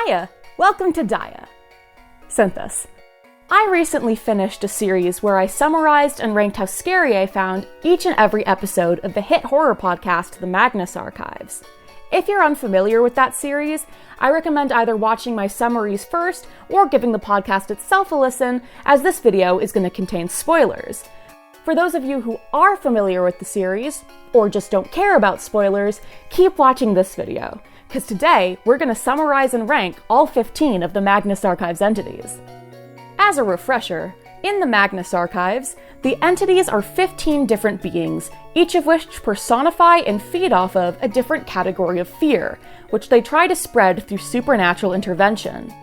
Hiya! Welcome to Dia. Synthis. I recently finished a series where I summarized and ranked how scary I found each and every episode of the hit horror podcast, The Magnus Archives. If you're unfamiliar with that series, I recommend either watching my summaries first or giving the podcast itself a listen, as this video is going to contain spoilers. For those of you who are familiar with the series, or just don't care about spoilers, keep watching this video, because today we're going to summarize and rank all 15 of the Magnus Archives entities. As a refresher, in the Magnus Archives, the entities are 15 different beings, each of which personify and feed off of a different category of fear, which they try to spread through supernatural intervention.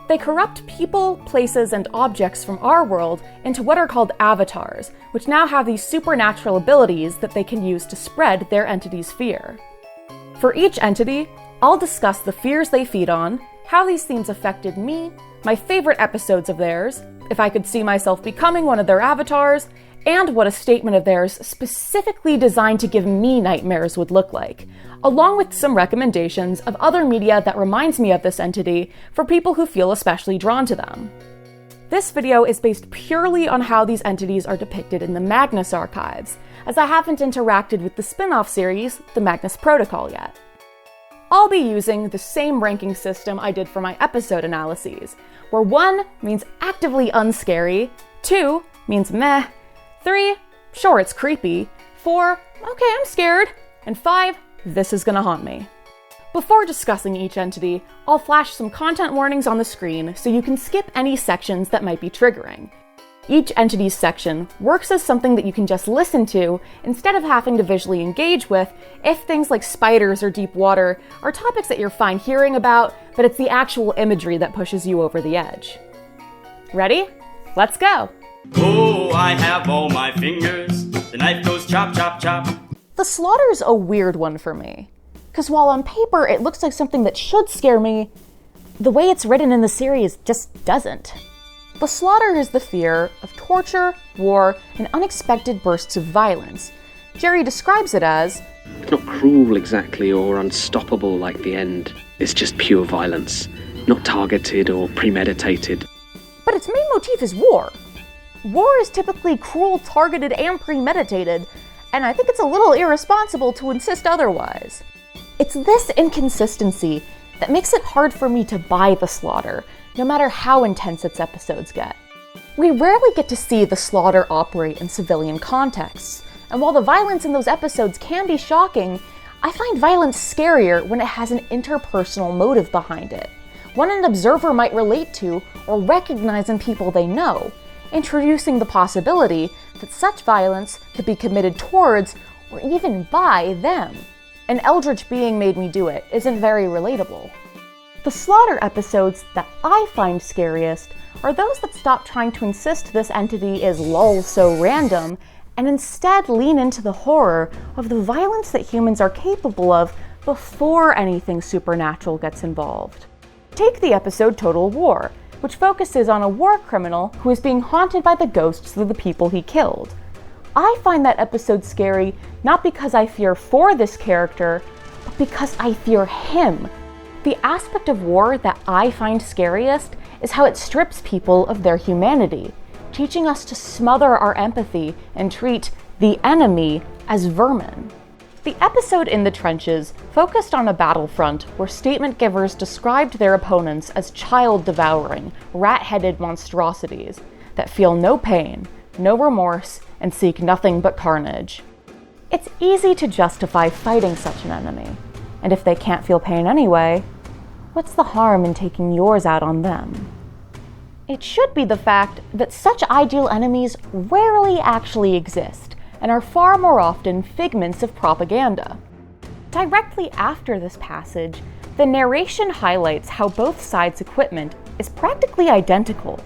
They corrupt people, places, and objects from our world into what are called avatars, which now have these supernatural abilities that they can use to spread their entity's fear. For each entity, I'll discuss the fears they feed on, how these themes affected me, my favorite episodes of theirs, if I could see myself becoming one of their avatars, and what a statement of theirs specifically designed to give me nightmares would look like, along with some recommendations of other media that reminds me of this entity for people who feel especially drawn to them. This video is based purely on how these entities are depicted in the Magnus Archives, as I haven't interacted with the spin-off series, the Magnus Protocol, yet. I'll be using the same ranking system I did for my episode analyses, where 1 means actively unscary, 2 means meh, 3, sure it's creepy, 4, okay I'm scared, and 5, this is gonna haunt me. Before discussing each entity, I'll flash some content warnings on the screen so you can skip any sections that might be triggering. Each entity's section works as something that you can just listen to instead of having to visually engage with if things like spiders or deep water are topics that you're fine hearing about, but it's the actual imagery that pushes you over the edge. Ready? Let's go! Oh, I have all my fingers. The knife goes chop, chop, chop. The slaughter's a weird one for me, because while on paper it looks like something that should scare me, the way it's written in the series just doesn't. The slaughter is the fear of torture, war, and unexpected bursts of violence. Jerry describes it as, "It's not cruel exactly or unstoppable like the end. It's just pure violence, not targeted or premeditated." But its main motif is war. War is typically cruel, targeted, and premeditated, and I think it's a little irresponsible to insist otherwise. It's this inconsistency that makes it hard for me to buy the slaughter, no matter how intense its episodes get. We rarely get to see the slaughter operate in civilian contexts, and while the violence in those episodes can be shocking, I find violence scarier when it has an interpersonal motive behind it, one an observer might relate to or recognize in people they know, introducing the possibility that such violence could be committed towards or even by them. An eldritch being made me do it isn't very relatable. The slaughter episodes that I find scariest are those that stop trying to insist this entity is lol so random and instead lean into the horror of the violence that humans are capable of before anything supernatural gets involved. Take the episode Total War, which focuses on a war criminal who is being haunted by the ghosts of the people he killed. I find that episode scary not because I fear for this character, but because I fear him. The aspect of war that I find scariest is how it strips people of their humanity, teaching us to smother our empathy and treat the enemy as vermin. The episode In the Trenches focused on a battlefront where statement givers described their opponents as child-devouring, rat-headed monstrosities that feel no pain, no remorse, and seek nothing but carnage. It's easy to justify fighting such an enemy, and if they can't feel pain anyway, what's the harm in taking yours out on them? It should be the fact that such ideal enemies rarely actually exist, and are far more often figments of propaganda. Directly after this passage, the narration highlights how both sides' equipment is practically identical.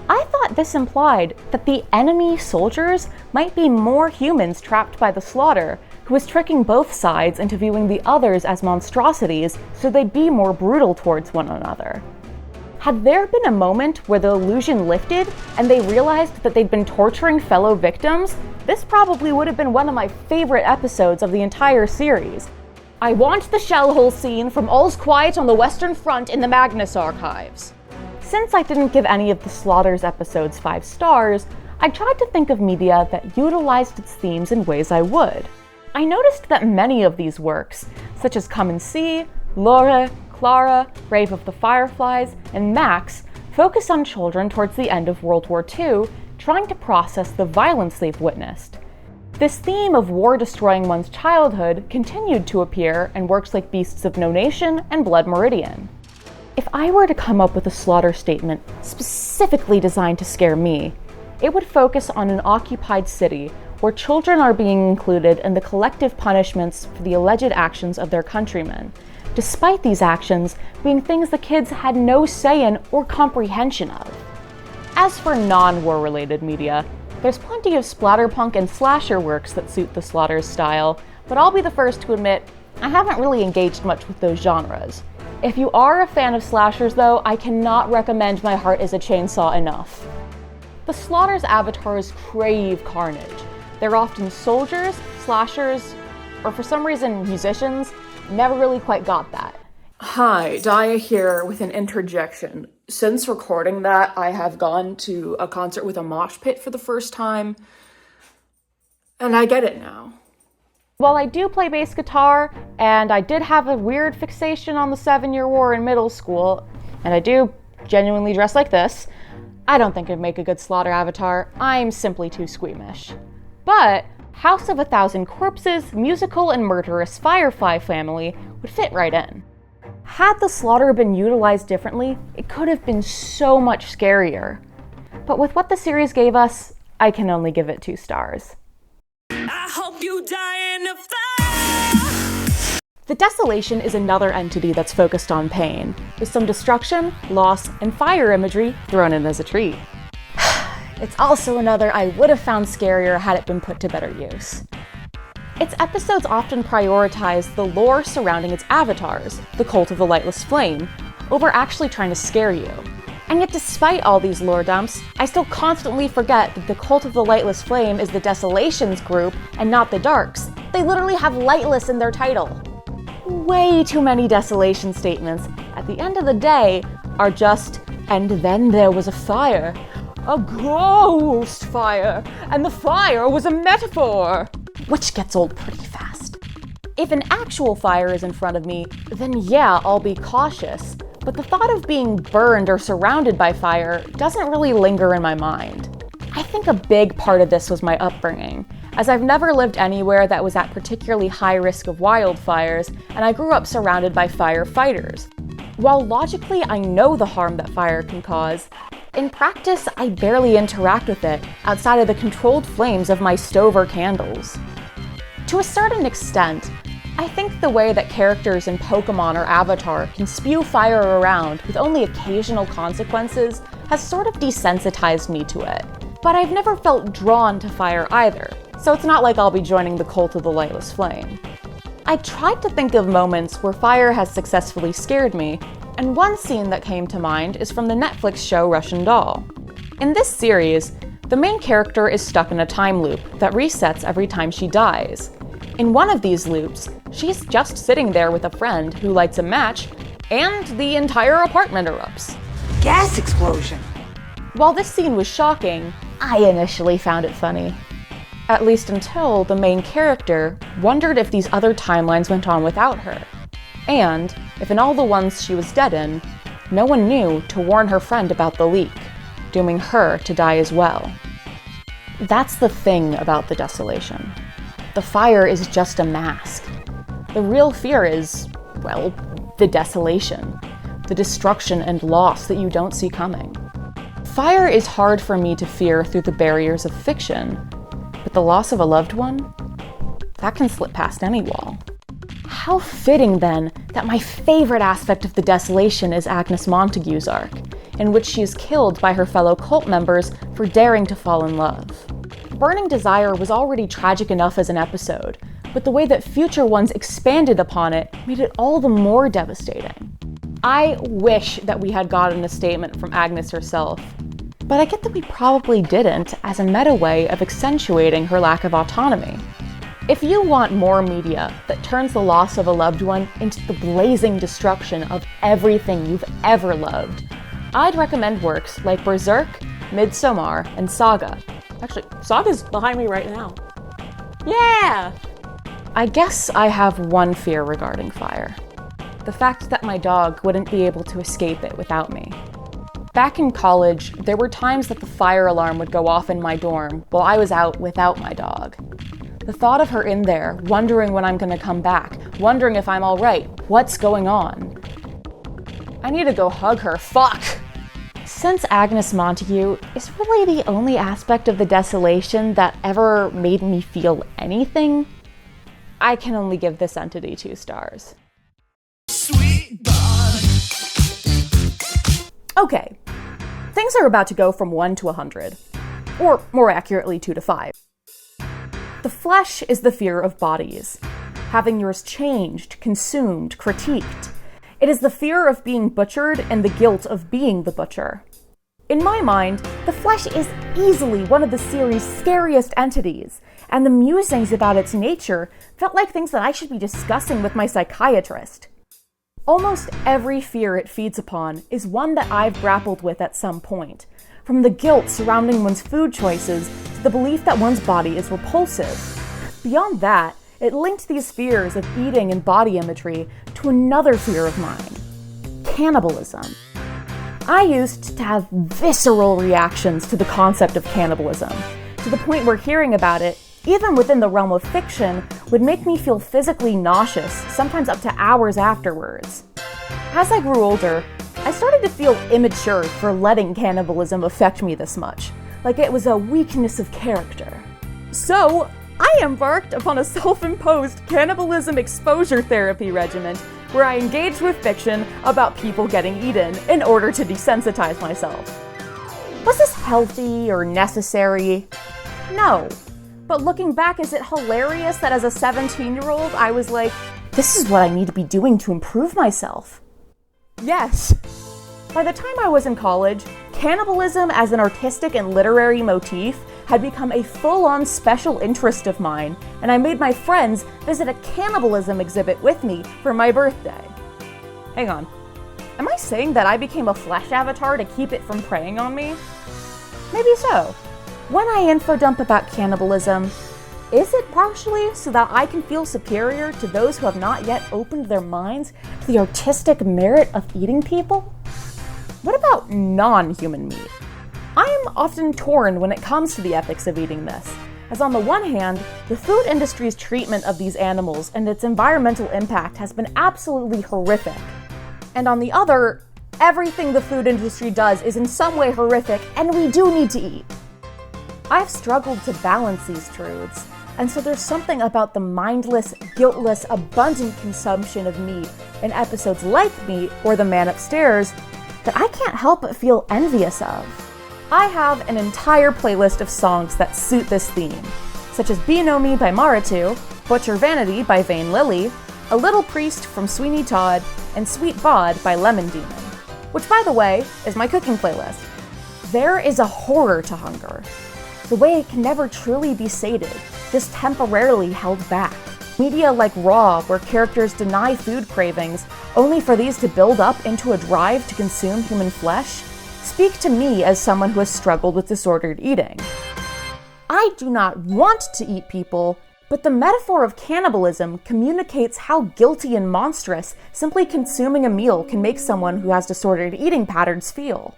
I thought this implied that the enemy soldiers might be more humans trapped by the slaughter, who is tricking both sides into viewing the others as monstrosities so they'd be more brutal towards one another. Had there been a moment where the illusion lifted and they realized that they'd been torturing fellow victims, this probably would have been one of my favorite episodes of the entire series. I want the shell hole scene from All's Quiet on the Western Front in the Magnus Archives. Since I didn't give any of the Slaughters episodes 5 stars, I tried to think of media that utilized its themes in ways I would. I noticed that many of these works, such as Come and See, Lore, Clara, Grave of the Fireflies, and Max, focus on children towards the end of World War II trying to process the violence they've witnessed. This theme of war destroying one's childhood continued to appear in works like Beasts of No Nation and Blood Meridian. If I were to come up with a slaughter statement specifically designed to scare me, it would focus on an occupied city where children are being included in the collective punishments for the alleged actions of their countrymen, despite these actions being things the kids had no say in or comprehension of. As for non-war related media, there's plenty of splatterpunk and slasher works that suit the Slaughters style, but I'll be the first to admit I haven't really engaged much with those genres. If you are a fan of slashers though, I cannot recommend My Heart is a Chainsaw enough. The Slaughters avatars crave carnage. They're often soldiers, slashers, or for some reason musicians. Never really quite got that. Hi, Daya here with an interjection. Since recording that, I have gone to a concert with a mosh pit for the first time, and I get it now. While I do play bass guitar, and I did have a weird fixation on the 7-year war in middle school, and I do genuinely dress like this, I don't think I'd make a good Slaughter avatar. I'm simply too squeamish. But House of a Thousand Corpses, musical and murderous Firefly family would fit right in. Had the Slaughter been utilized differently, it could have been so much scarier. But with what the series gave us, I can only give it 2 stars. I hope you die in a fire. The Desolation is another entity that's focused on pain, with some destruction, loss, and fire imagery thrown in as a treat. It's also another I would have found scarier had it been put to better use. Its episodes often prioritize the lore surrounding its avatars, the Cult of the Lightless Flame, over actually trying to scare you. And yet despite all these lore dumps, I still constantly forget that the Cult of the Lightless Flame is the Desolations group and not the Darks. They literally have Lightless in their title. Way too many Desolation statements, at the end of the day, are just, and then there was a fire. A ghost fire, and the fire was a metaphor, which gets old pretty fast. If an actual fire is in front of me, then yeah, I'll be cautious, but the thought of being burned or surrounded by fire doesn't really linger in my mind. I think a big part of this was my upbringing, as I've never lived anywhere that was at particularly high risk of wildfires, and I grew up surrounded by firefighters. While logically I know the harm that fire can cause, in practice I barely interact with it outside of the controlled flames of my stove or candles. To a certain extent, I think the way that characters in Pokemon or Avatar can spew fire around with only occasional consequences has sort of desensitized me to it. But I've never felt drawn to fire either, so it's not like I'll be joining the Cult of the Lightless Flame. I tried to think of moments where fire has successfully scared me, and one scene that came to mind is from the Netflix show Russian Doll. In this series, the main character is stuck in a time loop that resets every time she dies. In one of these loops, she's just sitting there with a friend who lights a match, and the entire apartment erupts. Gas explosion. While this scene was shocking, I initially found it funny. At least until the main character wondered if these other timelines went on without her. And if in all the ones she was dead in, no one knew to warn her friend about the leak, dooming her to die as well. That's the thing about the Desolation. The fire is just a mask. The real fear is, well, the desolation, the destruction and loss that you don't see coming. Fire is hard for me to fear through the barriers of fiction, but the loss of a loved one? That can slip past any wall. How fitting, then, that my favorite aspect of the Desolation is Agnes Montague's arc, in which she is killed by her fellow cult members for daring to fall in love. Burning Desire was already tragic enough as an episode, but the way that future ones expanded upon it made it all the more devastating. I wish that we had gotten a statement from Agnes herself, but I get that we probably didn't as a meta way of accentuating her lack of autonomy. If you want more media that turns the loss of a loved one into the blazing destruction of everything you've ever loved, I'd recommend works like Berserk, Midsommar, and Saga. Actually, Saga's behind me right now. Yeah! I guess I have one fear regarding fire. The fact that my dog wouldn't be able to escape it without me. Back in college, there were times that the fire alarm would go off in my dorm while I was out without my dog. The thought of her in there, wondering when I'm gonna come back, wondering if I'm alright, what's going on? I need to go hug her, fuck! Since Agnes Montague is really the only aspect of the Desolation that ever made me feel anything, I can only give this entity 2 stars. Sweet bud. Okay, things are about to go from 1 to 100, or more accurately 2 to 5. The flesh is the fear of bodies, having yours changed, consumed, critiqued. It is the fear of being butchered and the guilt of being the butcher. In my mind, the flesh is easily one of the series' scariest entities, and the musings about its nature felt like things that I should be discussing with my psychiatrist. Almost every fear it feeds upon is one that I've grappled with at some point, from the guilt surrounding one's food choices to the belief that one's body is repulsive. Beyond that, it linked these fears of eating and body imagery to another fear of mine: cannibalism. I used to have visceral reactions to the concept of cannibalism, to the point where hearing about it, even within the realm of fiction, would make me feel physically nauseous, sometimes up to hours afterwards. As I grew older, I started to feel immature for letting cannibalism affect me this much, like it was a weakness of character. So, I embarked upon a self-imposed cannibalism exposure therapy regimen where I engaged with fiction about people getting eaten in order to desensitize myself. Was this healthy or necessary? No. But looking back, is it hilarious that as a 17-year-old I was like, this is what I need to be doing to improve myself? Yes. By the time I was in college, cannibalism as an artistic and literary motif had become a full-on special interest of mine, and I made my friends visit a cannibalism exhibit with me for my birthday. Hang on. Am I saying that I became a flesh avatar to keep it from preying on me? Maybe so. When I infodump about cannibalism, is it partially so that I can feel superior to those who have not yet opened their minds to the artistic merit of eating people? What about non-human meat? I am often torn when it comes to the ethics of eating this, as on the one hand, the food industry's treatment of these animals and its environmental impact has been absolutely horrific. And on the other, everything the food industry does is in some way horrific, and we do need to eat. I've struggled to balance these truths, and so there's something about the mindless, guiltless, abundant consumption of meat in episodes like Meat or The Man Upstairs that I can't help but feel envious of. I have an entire playlist of songs that suit this theme, such as Be No Me by Maratu, Butcher Vanity by Vain Lily, A Little Priest from Sweeney Todd, and Sweet Bod by Lemon Demon, which, by the way, is my cooking playlist. There is a horror to hunger. The way it can never truly be sated, just temporarily held back. Media like Raw, where characters deny food cravings only for these to build up into a drive to consume human flesh, speak to me as someone who has struggled with disordered eating. I do not want to eat people, but the metaphor of cannibalism communicates how guilty and monstrous simply consuming a meal can make someone who has disordered eating patterns feel.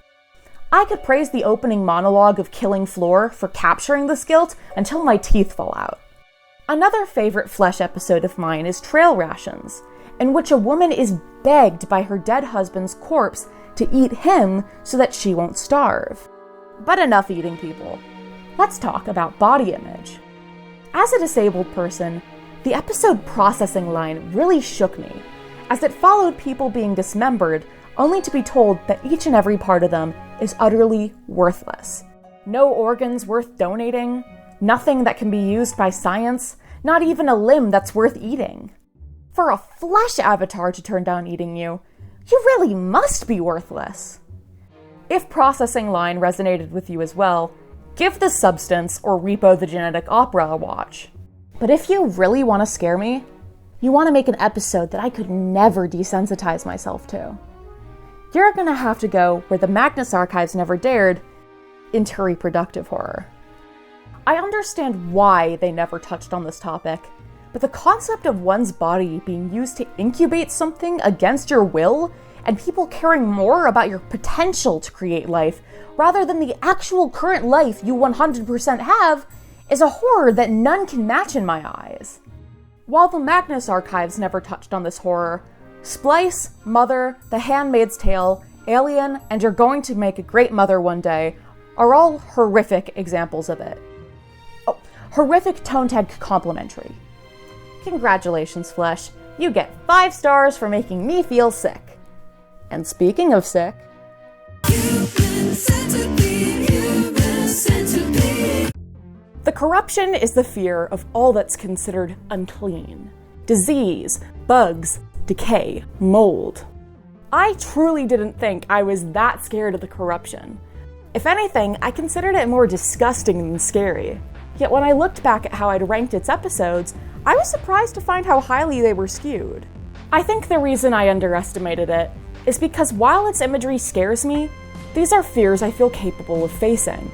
I could praise the opening monologue of Killing Floor for capturing this guilt until my teeth fall out. Another favorite flesh episode of mine is Trail Rations, in which a woman is begged by her dead husband's corpse to eat him so that she won't starve. But enough eating people. Let's talk about body image. As a disabled person, the episode Processing Line really shook me, as it followed people being dismembered only to be told that each and every part of them is utterly worthless. No organs worth donating, nothing that can be used by science, not even a limb that's worth eating. For a flesh avatar to turn down eating you, you really must be worthless. If Processing Line resonated with you as well, give The Substance or Repo the Genetic Opera a watch. But if you really want to scare me, you want to make an episode that I could never desensitize myself to. You're gonna have to go where the Magnus Archives never dared, into reproductive horror. I understand why they never touched on this topic, but the concept of one's body being used to incubate something against your will, and people caring more about your potential to create life rather than the actual current life you 100% have, is a horror that none can match in my eyes. While the Magnus Archives never touched on this horror, Splice, Mother, The Handmaid's Tale, Alien, and You're Going to Make a Great Mother One Day are all horrific examples of it. Oh, horrific tone tag complimentary. Congratulations, Flesh. You get 5 stars for making me feel sick. And speaking of sick... The corruption is the fear of all that's considered unclean. Disease, bugs, decay, mold. I truly didn't think I was that scared of the corruption. If anything, I considered it more disgusting than scary. Yet when I looked back at how I'd ranked its episodes, I was surprised to find how highly they were skewed. I think the reason I underestimated it is because while its imagery scares me, these are fears I feel capable of facing.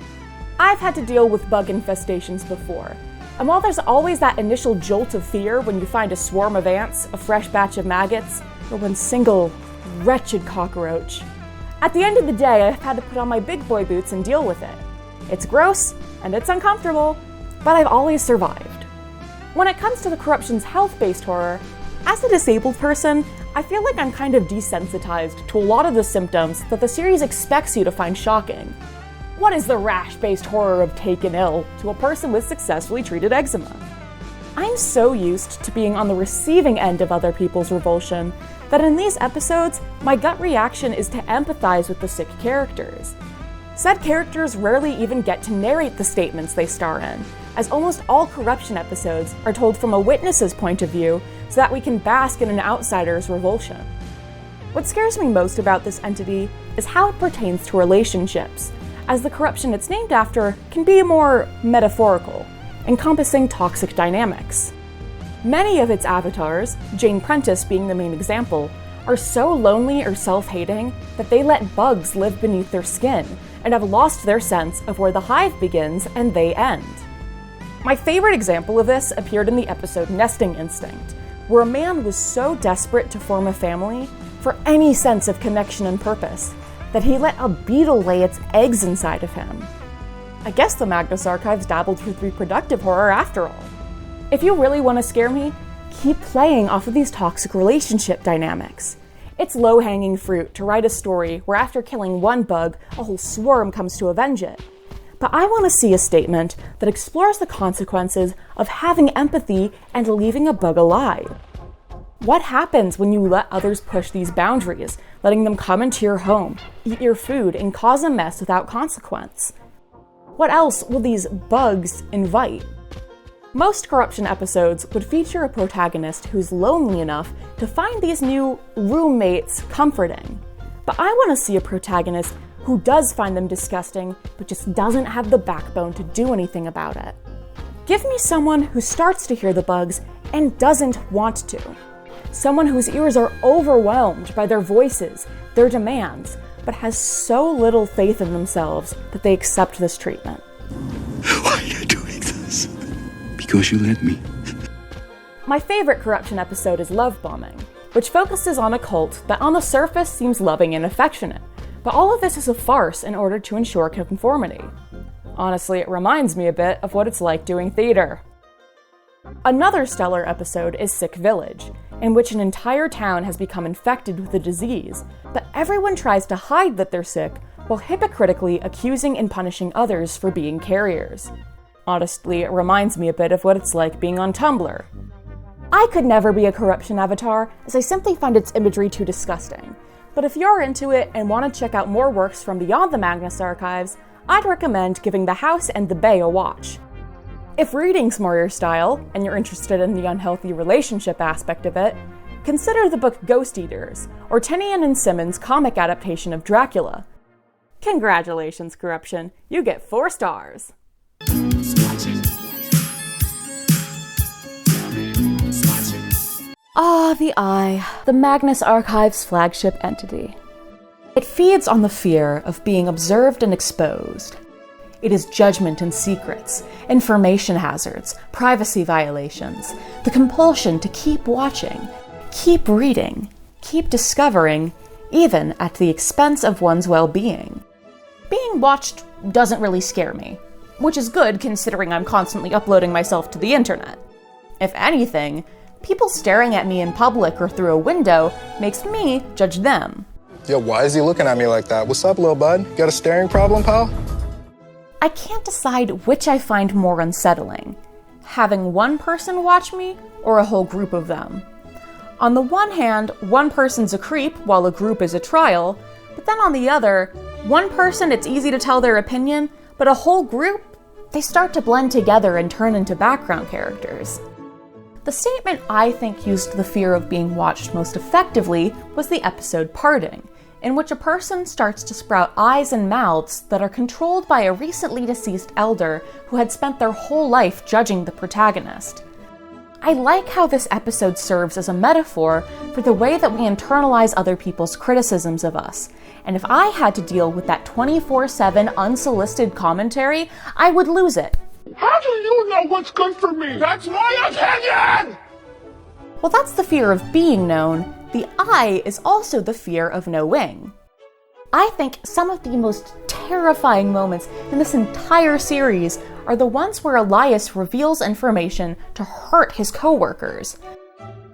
I've had to deal with bug infestations before, and while there's always that initial jolt of fear when you find a swarm of ants, a fresh batch of maggots, or one single wretched cockroach, at the end of the day I've had to put on my big boy boots and deal with it. It's gross, and it's uncomfortable, but I've always survived. When it comes to the corruption's health-based horror, as a disabled person, I feel like I'm kind of desensitized to a lot of the symptoms that the series expects you to find shocking. What is the rash-based horror of taken ill to a person with successfully treated eczema? I'm so used to being on the receiving end of other people's revulsion that in these episodes, my gut reaction is to empathize with the sick characters. Said characters rarely even get to narrate the statements they star in, as almost all corruption episodes are told from a witness's point of view so that we can bask in an outsider's revulsion. What scares me most about this entity is how it pertains to relationships, as the corruption it's named after can be more metaphorical, encompassing toxic dynamics. Many of its avatars, Jane Prentice being the main example, are so lonely or self-hating that they let bugs live beneath their skin and have lost their sense of where the hive begins and they end. My favorite example of this appeared in the episode Nesting Instinct, where a man was so desperate to form a family, for any sense of connection and purpose, that he let a beetle lay its eggs inside of him. I guess the Magnus Archives dabbled with reproductive horror after all. If you really want to scare me, keep playing off of these toxic relationship dynamics. It's low-hanging fruit to write a story where after killing one bug, a whole swarm comes to avenge it. But I want to see a statement that explores the consequences of having empathy and leaving a bug alive. What happens when you let others push these boundaries, letting them come into your home, eat your food, and cause a mess without consequence? What else will these bugs invite? Most corruption episodes would feature a protagonist who's lonely enough to find these new roommates comforting. But I want to see a protagonist who does find them disgusting, but just doesn't have the backbone to do anything about it. Give me someone who starts to hear the bugs and doesn't want to. Someone whose ears are overwhelmed by their voices, their demands, but has so little faith in themselves that they accept this treatment. Why are you doing this? Because you let me. My favorite corruption episode is Love Bombing, which focuses on a cult that on the surface seems loving and affectionate, but all of this is a farce in order to ensure conformity. Honestly, it reminds me a bit of what it's like doing theater. Another stellar episode is Sick Village, in which an entire town has become infected with a disease, but everyone tries to hide that they're sick while hypocritically accusing and punishing others for being carriers. Honestly, it reminds me a bit of what it's like being on Tumblr. I could never be a corruption avatar, as I simply find its imagery too disgusting. But if you're into it and want to check out more works from beyond the Magnus Archives, I'd recommend giving The House and the Bay a watch. If reading's more your style, and you're interested in the unhealthy relationship aspect of it, consider the book Ghost Eaters, or Tinian and Simmons' comic adaptation of Dracula. Congratulations, Corruption, you get 4 stars! Ah, the Eye, the Magnus Archives flagship entity. It feeds on the fear of being observed and exposed. It is judgment and secrets, information hazards, privacy violations, the compulsion to keep watching, keep reading, keep discovering, even at the expense of one's well-being. Being watched doesn't really scare me, which is good considering I'm constantly uploading myself to the internet. If anything, people staring at me in public or through a window makes me judge them. Yo, why is he looking at me like that? What's up, little bud? Got a staring problem, pal? I can't decide which I find more unsettling, having one person watch me or a whole group of them. On the one hand, one person's a creep while a group is a trial, but then on the other, one person it's easy to tell their opinion, but a whole group, they start to blend together and turn into background characters. The statement I think used the fear of being watched most effectively was the episode Parting, in which a person starts to sprout eyes and mouths that are controlled by a recently deceased elder who had spent their whole life judging the protagonist. I like how this episode serves as a metaphor for the way that we internalize other people's criticisms of us, and if I had to deal with that 24/7 unsolicited commentary, I would lose it. How do you know what's good for me? That's my opinion! Well, that's the fear of being known. The I is also the fear of knowing. I think some of the most terrifying moments in this entire series are the ones where Elias reveals information to hurt his coworkers.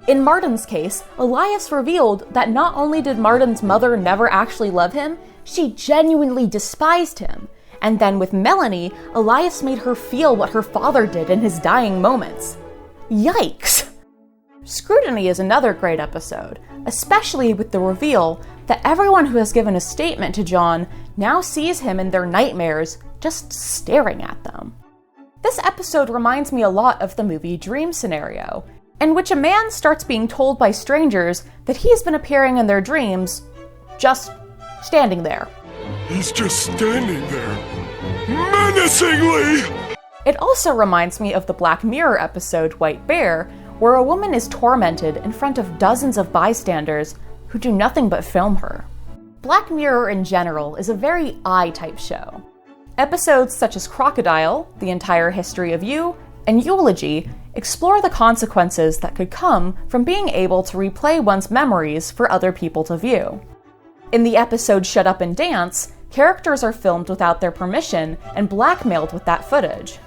In Martin's case, Elias revealed that not only did Martin's mother never actually love him, she genuinely despised him. And then with Melanie, Elias made her feel what her father did in his dying moments. Yikes! Scrutiny is another great episode, especially with the reveal that everyone who has given a statement to John now sees him in their nightmares just staring at them. This episode reminds me a lot of the movie Dream Scenario, in which a man starts being told by strangers that he's been appearing in their dreams, just standing there. He's just standing there, menacingly! It also reminds me of the Black Mirror episode White Bear, where a woman is tormented in front of dozens of bystanders who do nothing but film her. Black Mirror in general is a very I-type show. Episodes such as Crocodile, The Entire History of You, and Eulogy explore the consequences that could come from being able to replay one's memories for other people to view. In the episode Shut Up and Dance, characters are filmed without their permission and blackmailed with that footage.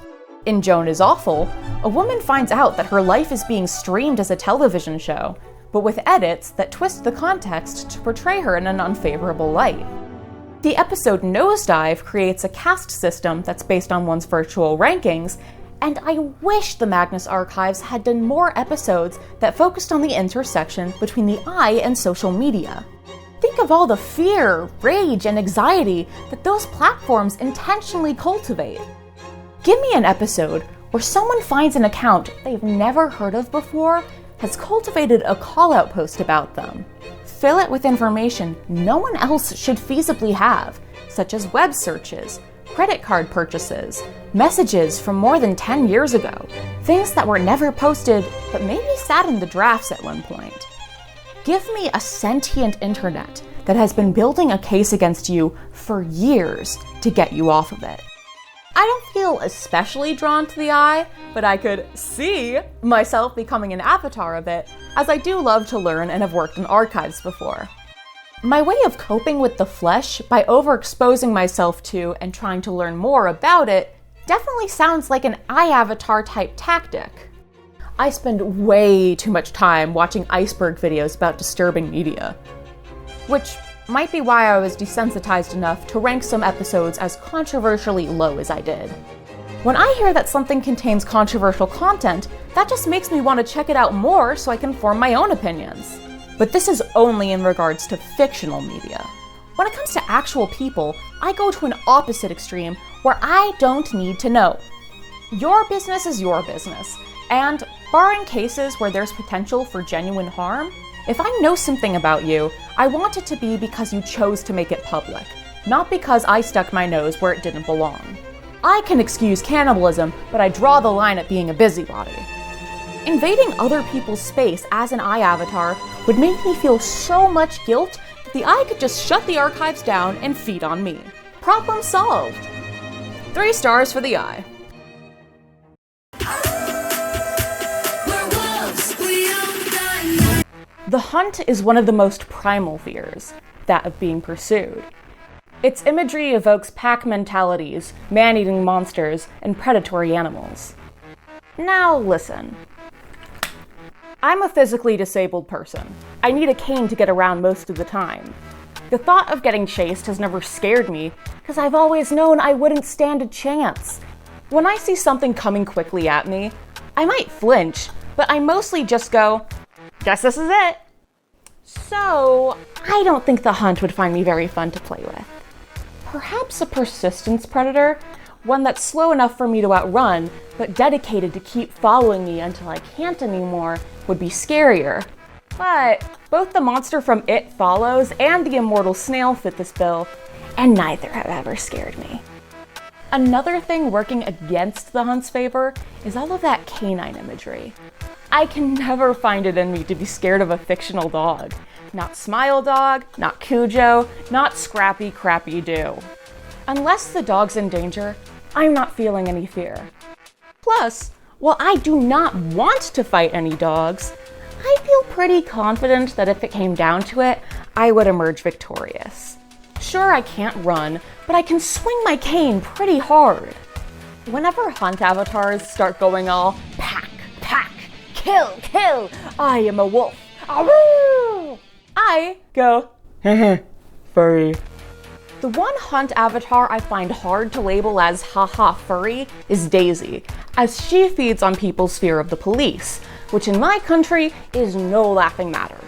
In Joan is Awful, a woman finds out that her life is being streamed as a television show, but with edits that twist the context to portray her in an unfavorable light. The episode Nosedive creates a caste system that's based on one's virtual rankings, and I wish the Magnus Archives had done more episodes that focused on the intersection between the eye and social media. Think of all the fear, rage, and anxiety that those platforms intentionally cultivate. Give me an episode where someone finds an account they've never heard of before, has cultivated a call-out post about them. Fill it with information no one else should feasibly have, such as web searches, credit card purchases, messages from more than 10 years ago, things that were never posted but maybe sat in the drafts at one point. Give me a sentient internet that has been building a case against you for years to get you off of it. I don't feel especially drawn to the eye, but I could see myself becoming an avatar of it, as I do love to learn and have worked in archives before. My way of coping with the flesh by overexposing myself to and trying to learn more about it definitely sounds like an eye avatar type tactic. I spend way too much time watching iceberg videos about disturbing media, which might be why I was desensitized enough to rank some episodes as controversially low as I did. When I hear that something contains controversial content, that just makes me want to check it out more so I can form my own opinions. But this is only in regards to fictional media. When it comes to actual people, I go to an opposite extreme where I don't need to know. Your business is your business, and barring cases where there's potential for genuine harm, if I know something about you, I want it to be because you chose to make it public, not because I stuck my nose where it didn't belong. I can excuse cannibalism, but I draw the line at being a busybody. Invading other people's space as an eye avatar would make me feel so much guilt that the eye could just shut the archives down and feed on me. Problem solved. 3 stars for the eye. The hunt is one of the most primal fears, that of being pursued. Its imagery evokes pack mentalities, man-eating monsters, and predatory animals. Now listen. I'm a physically disabled person. I need a cane to get around most of the time. The thought of getting chased has never scared me, because I've always known I wouldn't stand a chance. When I see something coming quickly at me, I might flinch, but I mostly just go, guess this is it. So, I don't think the hunt would find me very fun to play with. Perhaps a persistence predator, one that's slow enough for me to outrun, but dedicated to keep following me until I can't anymore, would be scarier. But both the monster from It Follows and the immortal snail fit this bill, and neither have ever scared me. Another thing working against the hunt's favor is all of that canine imagery. I can never find it in me to be scared of a fictional dog. Not Smile Dog, not Cujo, not Scrappy Crappy Doo. Unless the dog's in danger, I'm not feeling any fear. Plus, while I do not want to fight any dogs, I feel pretty confident that if it came down to it, I would emerge victorious. Sure, I can't run, but I can swing my cane pretty hard. Whenever hunt avatars start going all pack, pack, kill, kill, I am a wolf, Aroo! I go, furry. The one hunt avatar I find hard to label as haha furry is Daisy, as she feeds on people's fear of the police, which in my country is no laughing matter.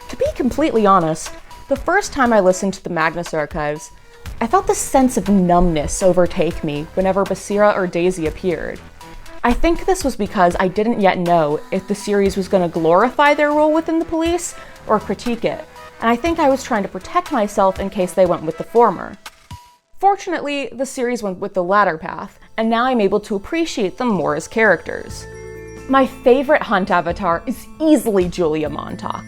To be completely honest, the first time I listened to the Magnus Archives, I felt this sense of numbness overtake me whenever Basira or Daisy appeared. I think this was because I didn't yet know if the series was going to glorify their role within the police or critique it, and I think I was trying to protect myself in case they went with the former. Fortunately, the series went with the latter path, and now I'm able to appreciate them more as characters. My favorite hunt avatar is easily Julia Montauk.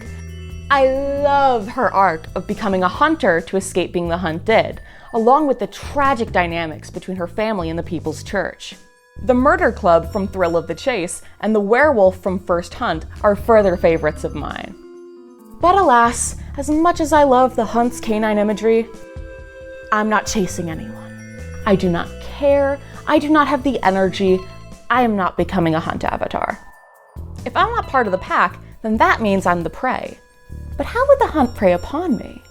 I love her arc of becoming a hunter to escape being the hunted, along with the tragic dynamics between her family and the People's Church. The Murder Club from Thrill of the Chase and the werewolf from First Hunt are further favorites of mine. But alas, as much as I love the hunt's canine imagery, I'm not chasing anyone. I do not care, I do not have the energy, I am not becoming a hunt avatar. If I'm not part of the pack, then that means I'm the prey. But how would the hunt prey upon me?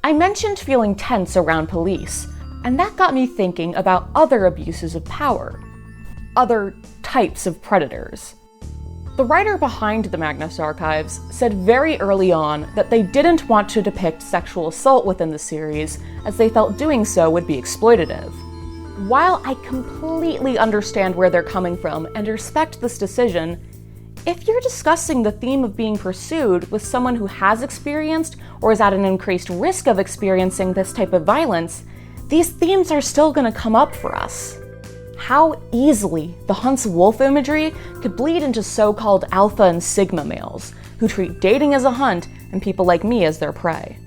I mentioned feeling tense around police, and that got me thinking about other abuses of power. Other types of predators. The writer behind the Magnus Archives said very early on that they didn't want to depict sexual assault within the series, as they felt doing so would be exploitative. While I completely understand where they're coming from and respect this decision, if you're discussing the theme of being pursued with someone who has experienced or is at an increased risk of experiencing this type of violence, these themes are still going to come up for us. How easily the hunt's wolf imagery could bleed into so-called alpha and sigma males, who treat dating as a hunt and people like me as their prey.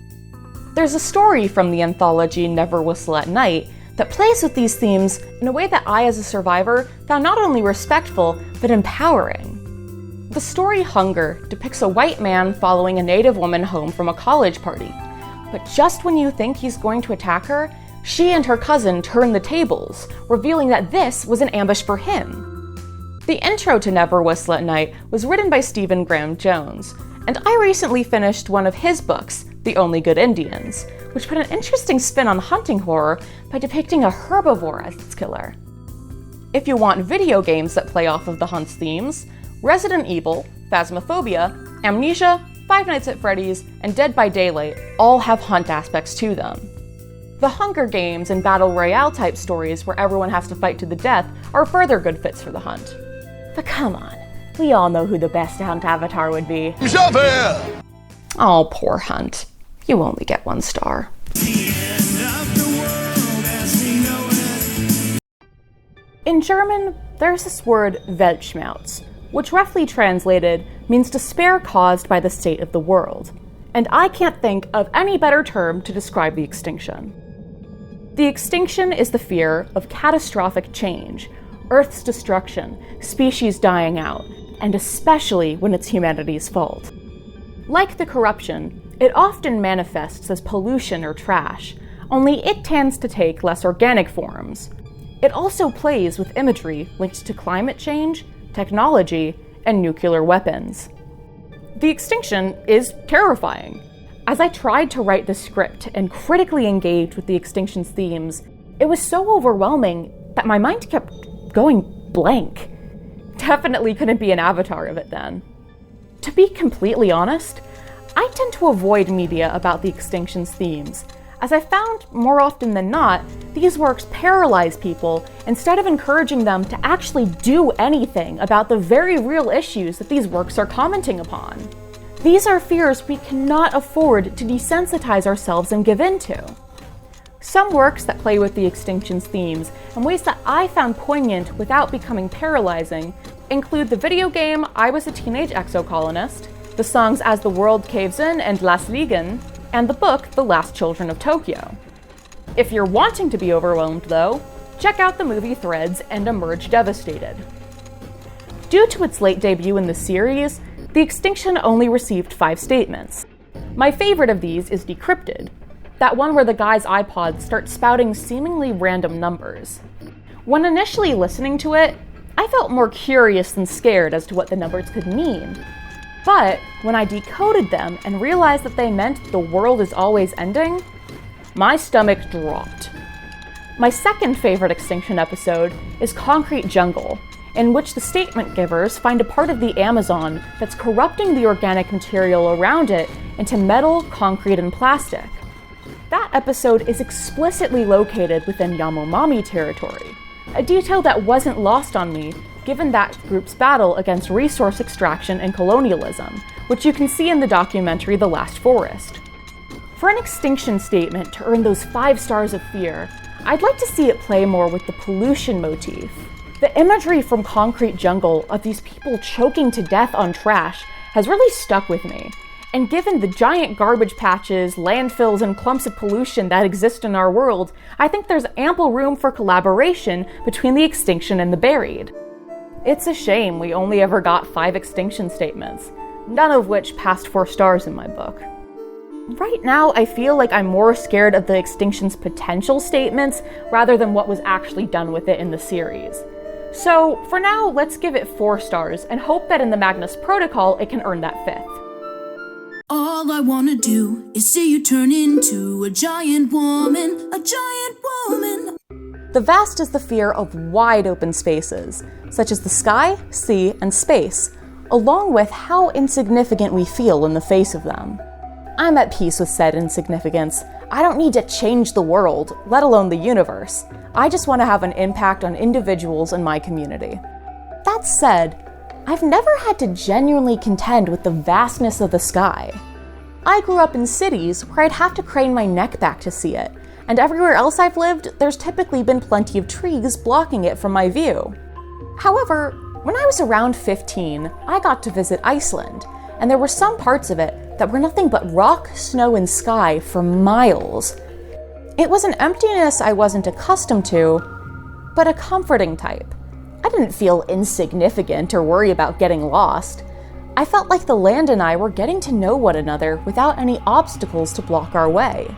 There's a story from the anthology Never Whistle at Night that plays with these themes in a way that I, as a survivor, found not only respectful, but empowering. The story Hunger depicts a white man following a native woman home from a college party, but just when you think he's going to attack her, she and her cousin turn the tables, revealing that this was an ambush for him. The intro to Never Whistle at Night was written by Stephen Graham Jones, and I recently finished one of his books, The Only Good Indians, which put an interesting spin on hunting horror by depicting a herbivore as its killer. If you want video games that play off of the hunt's themes, Resident Evil, Phasmophobia, Amnesia, Five Nights at Freddy's, and Dead by Daylight all have hunt aspects to them. The Hunger Games and Battle Royale type stories where everyone has to fight to the death are further good fits for the hunt. But come on, we all know who the best hunt avatar would be. Yourself here! Oh, poor Hunt. You only get 1 star. In German, there's this word Weltschmerz, which roughly translated means despair caused by the state of the world. And I can't think of any better term to describe the extinction. The extinction is the fear of catastrophic change, Earth's destruction, species dying out, and especially when it's humanity's fault. Like the corruption, it often manifests as pollution or trash, only it tends to take less organic forms. It also plays with imagery linked to climate change, technology, and nuclear weapons. The extinction is terrifying. As I tried to write the script and critically engage with the extinction's themes, it was so overwhelming that my mind kept going blank. Definitely couldn't be an avatar of it then. To be completely honest, I tend to avoid media about the extinction's themes, as I found, more often than not, these works paralyze people instead of encouraging them to actually do anything about the very real issues that these works are commenting upon. These are fears we cannot afford to desensitize ourselves and give in to. Some works that play with the extinction's themes in ways that I found poignant without becoming paralyzing include the video game I Was a Teenage Exocolonist, the songs As the World Caves In and Las Ligen, and the book The Last Children of Tokyo. If you're wanting to be overwhelmed, though, check out the movie Threads and emerge devastated. Due to its late debut in the series, the extinction only received 5 statements. My favorite of these is Decrypted, that one where the guy's iPod starts spouting seemingly random numbers. When initially listening to it, I felt more curious than scared as to what the numbers could mean. But when I decoded them and realized that they meant the world is always ending, my stomach dropped. My second favorite extinction episode is Concrete Jungle, in which the statement givers find a part of the Amazon that's corrupting the organic material around it into metal, concrete, and plastic. That episode is explicitly located within Yanomami territory, a detail that wasn't lost on me given that group's battle against resource extraction and colonialism, which you can see in the documentary The Last Forest. For an extinction statement to earn those 5 stars of fear, I'd like to see it play more with the pollution motif. The imagery from Concrete Jungle of these people choking to death on trash has really stuck with me, and given the giant garbage patches, landfills, and clumps of pollution that exist in our world, I think there's ample room for collaboration between the extinction and the buried. It's a shame we only ever got 5 extinction statements, none of which passed 4 stars in my book. Right now, I feel like I'm more scared of the extinction's potential statements rather than what was actually done with it in the series. So, for now, let's give it 4 stars and hope that in the Magnus Protocol it can earn that 5th. All I wanna do is see you turn into a giant woman, a giant woman. The vast is the fear of wide open spaces, such as the sky, sea, and space, along with how insignificant we feel in the face of them. I'm at peace with said insignificance. I don't need to change the world, let alone the universe. I just want to have an impact on individuals in my community. That said, I've never had to genuinely contend with the vastness of the sky. I grew up in cities where I'd have to crane my neck back to see it, and everywhere else I've lived, there's typically been plenty of trees blocking it from my view. However, when I was around 15, I got to visit Iceland, and there were some parts of it that were nothing but rock, snow, and sky for miles. It was an emptiness I wasn't accustomed to, but a comforting type. I didn't feel insignificant or worry about getting lost. I felt like the land and I were getting to know one another without any obstacles to block our way.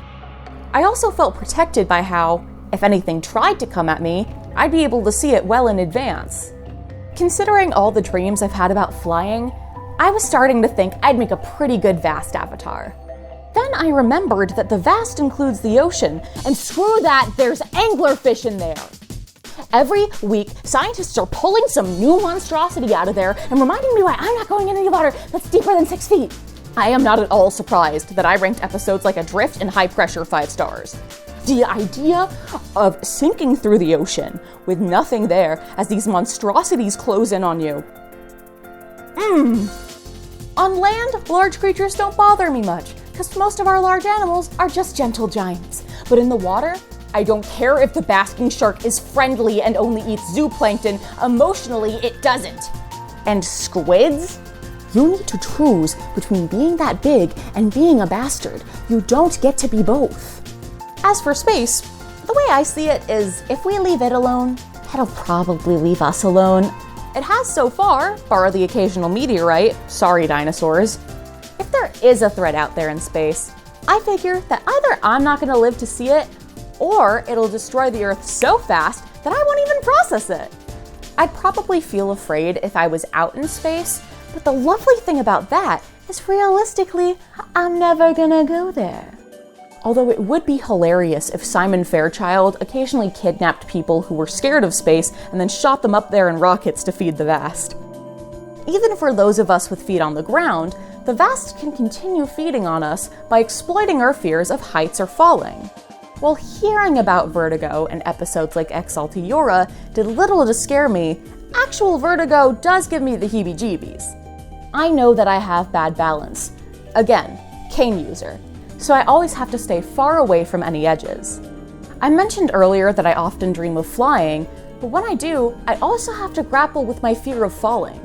I also felt protected by how, if anything tried to come at me, I'd be able to see it well in advance. Considering all the dreams I've had about flying, I was starting to think I'd make a pretty good vast avatar. Then I remembered that the vast includes the ocean, and screw that, there's anglerfish in there. Every week, scientists are pulling some new monstrosity out of there and reminding me why I'm not going in any water that's deeper than 6 feet. I am not at all surprised that I ranked episodes like Adrift and High Pressure 5 stars. The idea of sinking through the ocean with nothing there as these monstrosities close in on you. On land, large creatures don't bother me much, because most of our large animals are just gentle giants. But in the water, I don't care if the basking shark is friendly and only eats zooplankton, emotionally it doesn't. and squids? You need to choose between being that big and being a bastard. You don't get to be both. As for space, the way I see it is if we leave it alone, it'll probably leave us alone. It has so far, bar the occasional meteorite, sorry dinosaurs. If there is a threat out there in space, I figure that either I'm not gonna live to see it, or it'll destroy the Earth so fast that I won't even process it. I'd probably feel afraid if I was out in space, but the lovely thing about that is realistically, I'm never gonna go there. Although it would be hilarious if Simon Fairchild occasionally kidnapped people who were scared of space and then shot them up there in rockets to feed the vast. Even for those of us with feet on the ground, the vast can continue feeding on us by exploiting our fears of heights or falling. While hearing about vertigo in episodes like Ex Altiora did little to scare me, actual vertigo does give me the heebie-jeebies. I know that I have bad balance. Again, cane user. So I always have to stay far away from any edges. I mentioned earlier that I often dream of flying, but when I do, I also have to grapple with my fear of falling.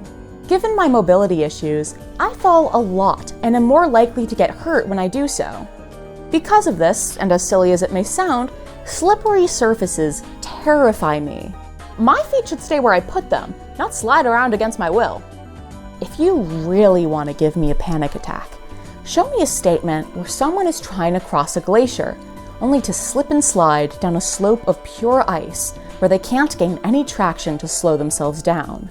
Given my mobility issues, I fall a lot and am more likely to get hurt when I do so. Because of this, and as silly as it may sound, slippery surfaces terrify me. My feet should stay where I put them, not slide around against my will. If you really want to give me a panic attack, show me a statement where someone is trying to cross a glacier, only to slip and slide down a slope of pure ice where they can't gain any traction to slow themselves down.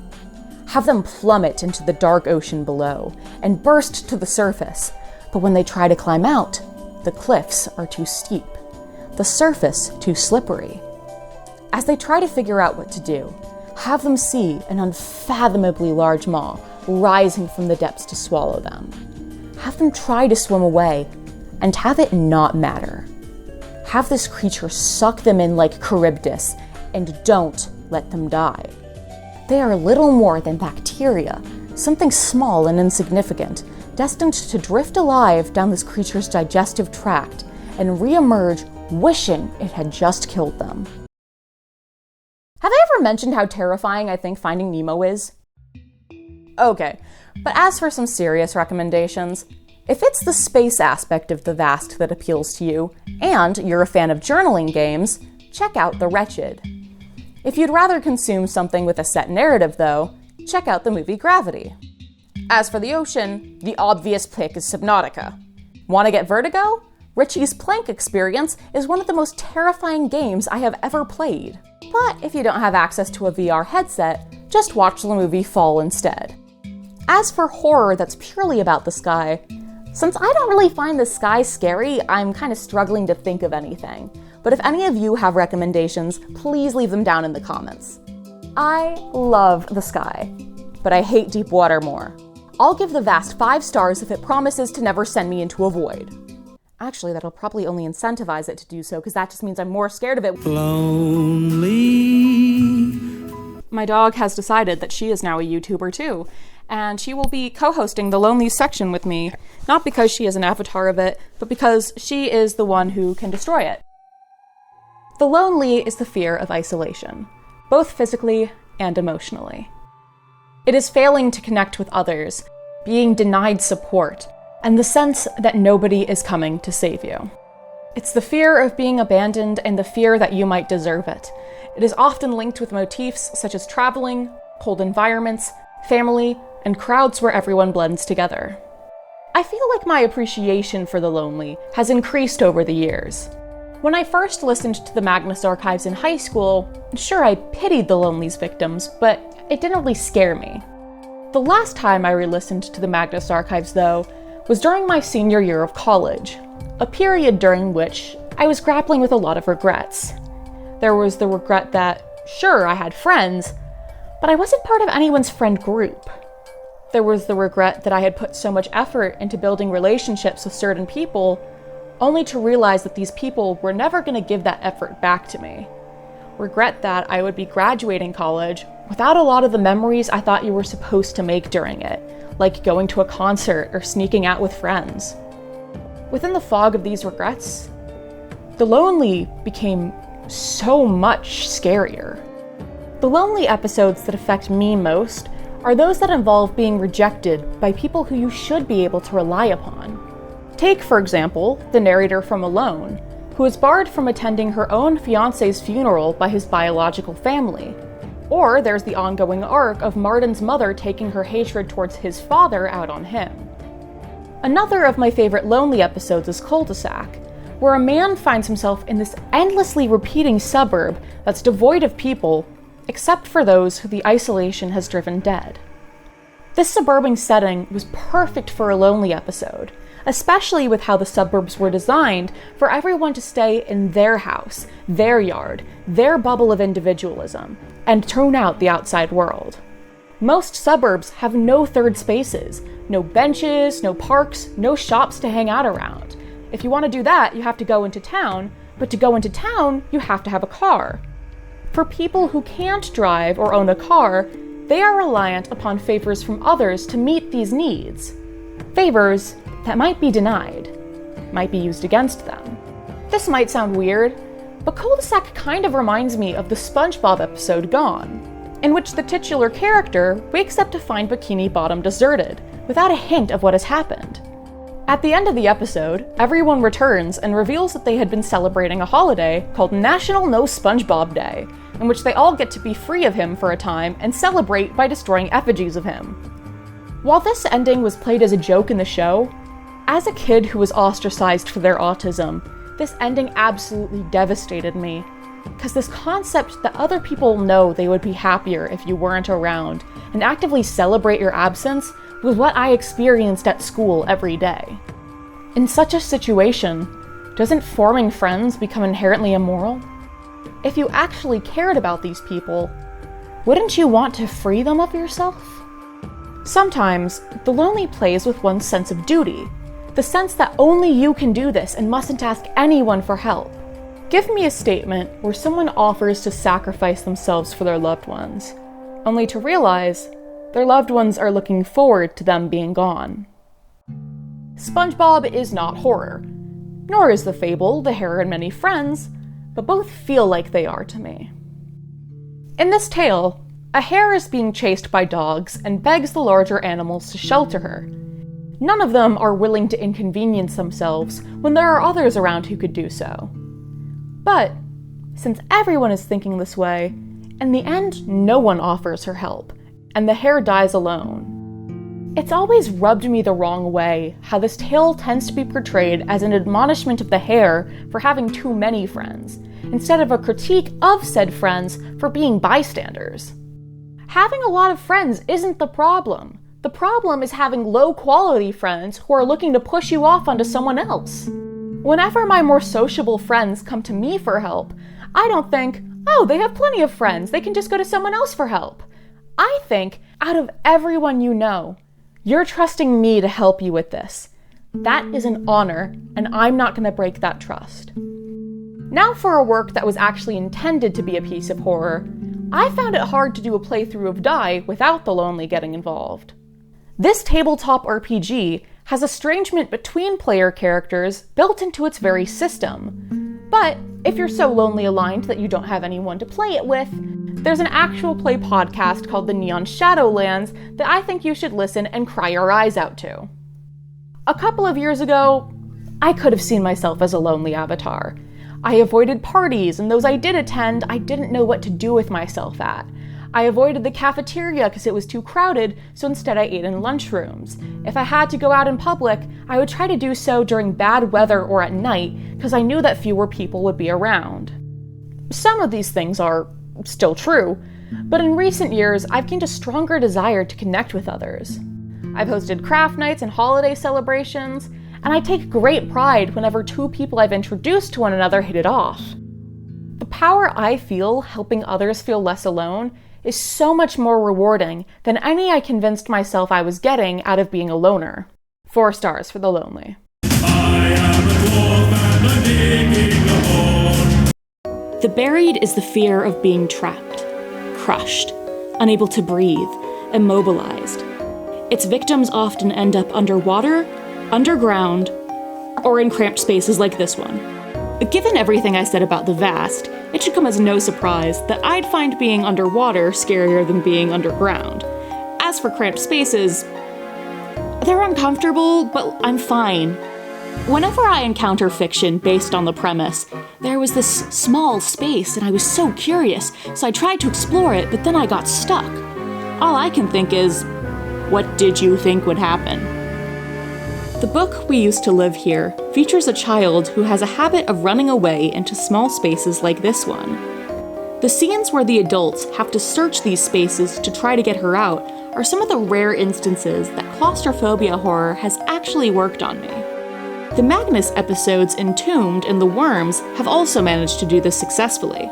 Have them plummet into the dark ocean below and burst to the surface, but when they try to climb out, the cliffs are too steep, the surface too slippery. As they try to figure out what to do, have them see an unfathomably large maw rising from the depths to swallow them. Have them try to swim away, and have it not matter. Have this creature suck them in like Charybdis, and don't let them die. They are little more than bacteria, something small and insignificant, destined to drift alive down this creature's digestive tract and re-emerge wishing it had just killed them. Have I ever mentioned how terrifying I think Finding Nemo is? Okay, but as for some serious recommendations, if it's the space aspect of the vast that appeals to you, and you're a fan of journaling games, check out The Wretched. If you'd rather consume something with a set narrative, though, check out the movie Gravity. As for the ocean, the obvious pick is Subnautica. Want to get vertigo? Richie's Plank Experience is one of the most terrifying games I have ever played. But if you don't have access to a VR headset, just watch the movie Fall instead. As for horror that's purely about the sky, since I don't really find the sky scary, I'm kind of struggling to think of anything. But if any of you have recommendations, please leave them down in the comments. I love the sky, but I hate deep water more. I'll give the vast 5 stars if it promises to never send me into a void. Actually, that'll probably only incentivize it to do so, because that just means I'm more scared of it. Lonely. My dog has decided that she is now a YouTuber too, and she will be co-hosting the Lonely section with me, not because she is an avatar of it, but because she is the one who can destroy it. The lonely is the fear of isolation, both physically and emotionally. It is failing to connect with others, being denied support, and the sense that nobody is coming to save you. It's the fear of being abandoned and the fear that you might deserve it. It is often linked with motifs such as traveling, cold environments, family, and crowds where everyone blends together. I feel like my appreciation for the lonely has increased over the years. When I first listened to the Magnus Archives in high school, sure, I pitied the lonely's victims, but it didn't really scare me. The last time I re-listened to the Magnus Archives, though, was during my senior year of college, a period during which I was grappling with a lot of regrets. There was the regret that, sure, I had friends, but I wasn't part of anyone's friend group. There was the regret that I had put so much effort into building relationships with certain people, only to realize that these people were never going to give that effort back to me. Regret that I would be graduating college without a lot of the memories I thought you were supposed to make during it, like going to a concert or sneaking out with friends. Within the fog of these regrets, the lonely became so much scarier. The lonely episodes that affect me most are those that involve being rejected by people who you should be able to rely upon. Take, for example, the narrator from Alone, who is barred from attending her own fiancé's funeral by his biological family. Or there's the ongoing arc of Martin's mother taking her hatred towards his father out on him. Another of my favorite Lonely episodes is Cul-de-sac, where a man finds himself in this endlessly repeating suburb that's devoid of people, except for those who the isolation has driven dead. This suburban setting was perfect for a Lonely episode, especially with how the suburbs were designed for everyone to stay in their house, their yard, their bubble of individualism, and tune out the outside world. Most suburbs have no third spaces, no benches, no parks, no shops to hang out around. If you want to do that, you have to go into town, but to go into town, you have to have a car. For people who can't drive or own a car, they are reliant upon favors from others to meet these needs. Favors that might be denied, might be used against them. This might sound weird, but Cul-de-sac kind of reminds me of the SpongeBob episode Gone, in which the titular character wakes up to find Bikini Bottom deserted, without a hint of what has happened. At the end of the episode, everyone returns and reveals that they had been celebrating a holiday called National No SpongeBob Day, in which they all get to be free of him for a time and celebrate by destroying effigies of him. While this ending was played as a joke in the show, as a kid who was ostracized for their autism, this ending absolutely devastated me, because this concept that other people know they would be happier if you weren't around and actively celebrate your absence was what I experienced at school every day. In such a situation, doesn't forming friends become inherently immoral? If you actually cared about these people, wouldn't you want to free them of yourself? Sometimes, the lonely plays with one's sense of duty, the sense that only you can do this and mustn't ask anyone for help. Give me a statement where someone offers to sacrifice themselves for their loved ones, only to realize their loved ones are looking forward to them being gone. SpongeBob is not horror, nor is the fable The Hare and Many Friends, but both feel like they are to me. In this tale, a hare is being chased by dogs and begs the larger animals to shelter her. None of them are willing to inconvenience themselves when there are others around who could do so. But, since everyone is thinking this way, in the end no one offers her help, and the hare dies alone. It's always rubbed me the wrong way how this tale tends to be portrayed as an admonishment of the hare for having too many friends, instead of a critique of said friends for being bystanders. Having a lot of friends isn't the problem. The problem is having low-quality friends who are looking to push you off onto someone else. Whenever my more sociable friends come to me for help, I don't think, oh, they have plenty of friends, they can just go to someone else for help. I think, out of everyone you know, you're trusting me to help you with this. That is an honor, and I'm not going to break that trust. Now for a work that was actually intended to be a piece of horror, I found it hard to do a playthrough of Die without the lonely getting involved. This tabletop RPG has estrangement between player characters built into its very system. But if you're so lonely aligned that you don't have anyone to play it with, there's an actual play podcast called The Neon Shadowlands that I think you should listen and cry your eyes out to. A couple of years ago, I could have seen myself as a lonely avatar. I avoided parties, and those I did attend, I didn't know what to do with myself at. I avoided the cafeteria because it was too crowded, so instead I ate in lunchrooms. If I had to go out in public, I would try to do so during bad weather or at night, because I knew that fewer people would be around. Some of these things are still true, but in recent years, I've gained a stronger desire to connect with others. I've hosted craft nights and holiday celebrations, and I take great pride whenever two people I've introduced to one another hit it off. The power I feel helping others feel less alone is so much more rewarding than any I convinced myself I was getting out of being a loner. 4 stars for The Lonely. The buried is the fear of being trapped, crushed, unable to breathe, immobilized. Its victims often end up underwater, underground, or in cramped spaces like this one. Given everything I said about the vast, it should come as no surprise that I'd find being underwater scarier than being underground. As As for cramped spaces, they're uncomfortable, but I'm fine. Whenever I encounter fiction based on the premise, there was this small space and I was so curious, so I tried to explore it, but then I got stuck. All I can think is, what did you think would happen? The book We Used to Live Here features a child who has a habit of running away into small spaces like this one. The scenes where the adults have to search these spaces to try to get her out are some of the rare instances that claustrophobia horror has actually worked on me. The Magnus episodes Entombed and The Worms have also managed to do this successfully.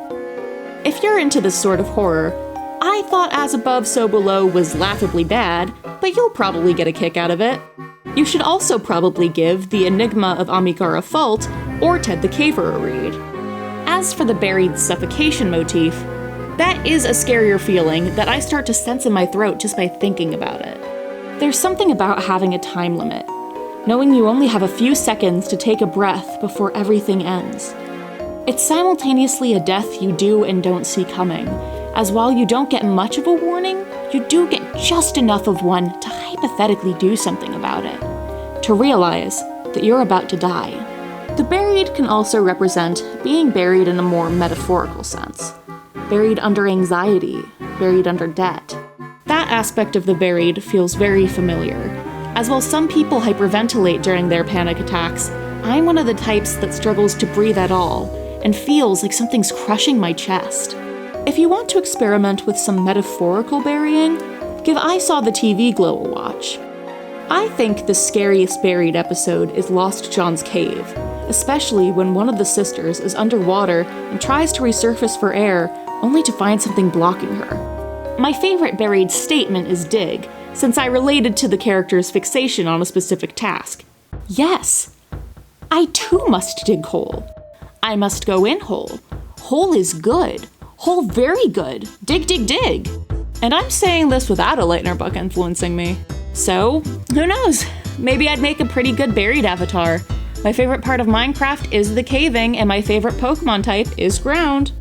If you're into this sort of horror, I thought As Above, So Below was laughably bad, but you'll probably get a kick out of it. You should also probably give The Enigma of Amigara Fault or Ted the Caver a read. As for the buried suffocation motif, that is a scarier feeling that I start to sense in my throat just by thinking about it. There's something about having a time limit, knowing you only have a few seconds to take a breath before everything ends. It's simultaneously a death you do and don't see coming, as while you don't get much of a warning, you do get just enough of one to hypothetically do something about it, to realize that you're about to die. The buried can also represent being buried in a more metaphorical sense. Buried under anxiety, buried under debt. That aspect of the buried feels very familiar. As while some people hyperventilate during their panic attacks, I'm one of the types that struggles to breathe at all and feels like something's crushing my chest. If you want to experiment with some metaphorical burying, give I Saw the TV Glow a watch. I think the scariest buried episode is Lost John's Cave, especially when one of the sisters is underwater and tries to resurface for air, only to find something blocking her. My favorite buried statement is dig, since I related to the character's fixation on a specific task. Yes, I too must dig hole. I must go in hole. Hole is good. Hole very good. Dig, dig, dig. And I'm saying this without a Lightner book influencing me. So, who knows? Maybe I'd make a pretty good buried avatar. My favorite part of Minecraft is the caving, and my favorite Pokemon type is ground.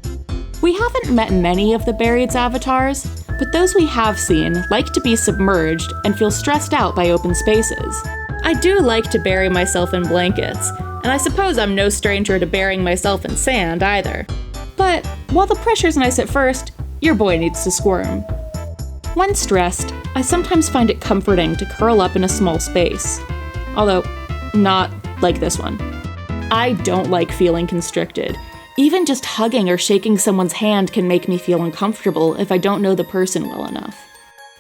We haven't met many of the buried's avatars, but those we have seen like to be submerged and feel stressed out by open spaces. I do like to bury myself in blankets, and I suppose I'm no stranger to burying myself in sand either. But while the pressure's nice at first, your boy needs to squirm. When stressed, I sometimes find it comforting to curl up in a small space. Although, not like this one. I don't like feeling constricted. Even just hugging or shaking someone's hand can make me feel uncomfortable if I don't know the person well enough.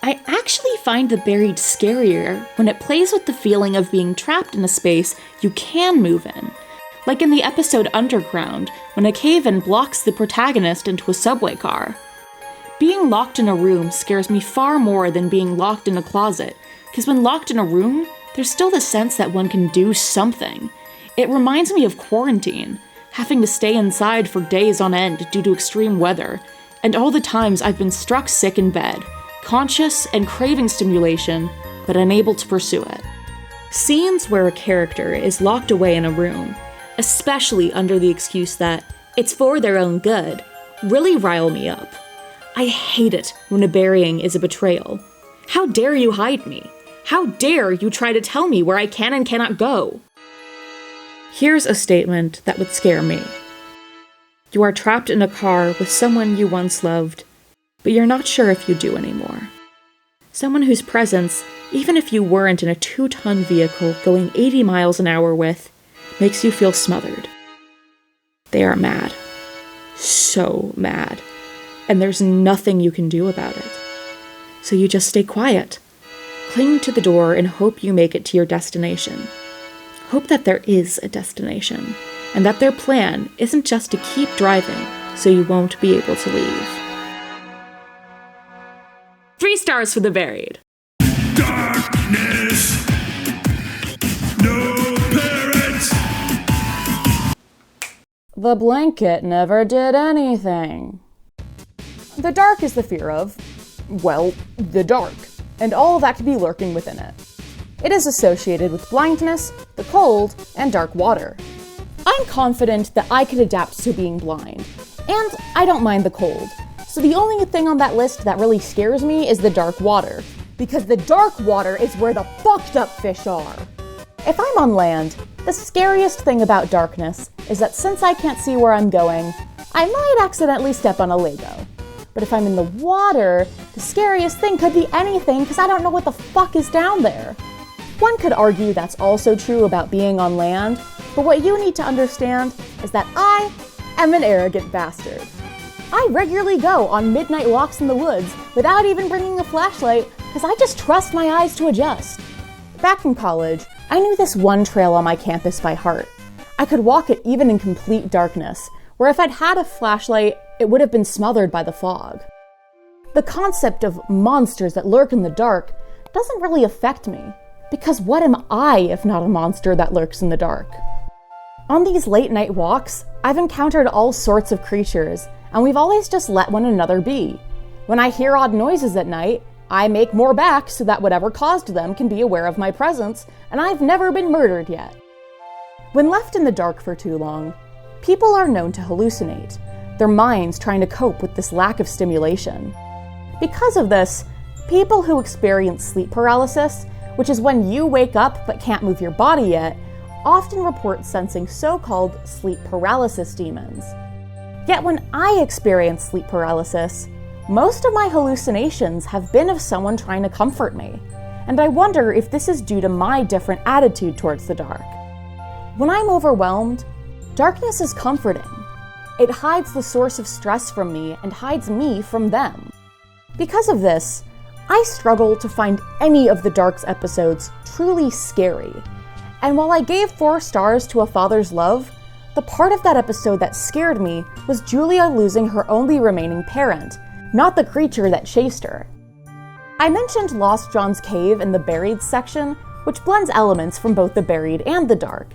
I actually find the buried scarier when it plays with the feeling of being trapped in a space you can move in. Like in the episode Underground, when a cave-in blocks the protagonist into a subway car. Being locked in a room scares me far more than being locked in a closet, because when locked in a room, there's still the sense that one can do something. It reminds me of quarantine, having to stay inside for days on end due to extreme weather, and all the times I've been struck sick in bed, conscious and craving stimulation, but unable to pursue it. Scenes where a character is locked away in a room, especially under the excuse that it's for their own good, really rile me up. I hate it when a burying is a betrayal. How dare you hide me? How dare you try to tell me where I can and cannot go? Here's a statement that would scare me. You are trapped in a car with someone you once loved, but you're not sure if you do anymore. Someone whose presence, even if you weren't in a 2-ton vehicle going 80 miles an hour with, makes you feel smothered. They are mad. So mad. And there's nothing you can do about it. So you just stay quiet. Cling to the door and hope you make it to your destination. Hope that there is a destination, and that their plan isn't just to keep driving so you won't be able to leave. 3 stars for the buried. Darkness. No parents. The blanket never did anything. The dark is the fear of, well, the dark, and all that could be lurking within it. It is associated with blindness, the cold, and dark water. I'm confident that I could adapt to being blind, and I don't mind the cold. So the only thing on that list that really scares me is the dark water, because the dark water is where the fucked up fish are. If I'm on land, the scariest thing about darkness is that since I can't see where I'm going, I might accidentally step on a Lego. But if I'm in the water, the scariest thing could be anything because I don't know what the fuck is down there. One could argue that's also true about being on land, but what you need to understand is that I am an arrogant bastard. I regularly go on midnight walks in the woods without even bringing a flashlight because I just trust my eyes to adjust. Back in college, I knew this one trail on my campus by heart. I could walk it even in complete darkness, where if I'd had a flashlight, it would have been smothered by the fog. The concept of monsters that lurk in the dark doesn't really affect me, because what am I if not a monster that lurks in the dark? On these late night walks, I've encountered all sorts of creatures, and we've always just let one another be. When I hear odd noises at night, I make more back so that whatever caused them can be aware of my presence, and I've never been murdered yet. When left in the dark for too long, people are known to hallucinate, their minds trying to cope with this lack of stimulation. Because of this, people who experience sleep paralysis, which is when you wake up but can't move your body yet, often report sensing so-called sleep paralysis demons. Yet when I experience sleep paralysis, most of my hallucinations have been of someone trying to comfort me, and I wonder if this is due to my different attitude towards the dark. When I'm overwhelmed, darkness is comforting. It hides the source of stress from me and hides me from them. Because of this, I struggle to find any of the Dark's episodes truly scary. And while I gave 4 stars to A Father's Love, the part of that episode that scared me was Julia losing her only remaining parent, not the creature that chased her. I mentioned Lost John's Cave in the Buried section, which blends elements from both the buried and the dark.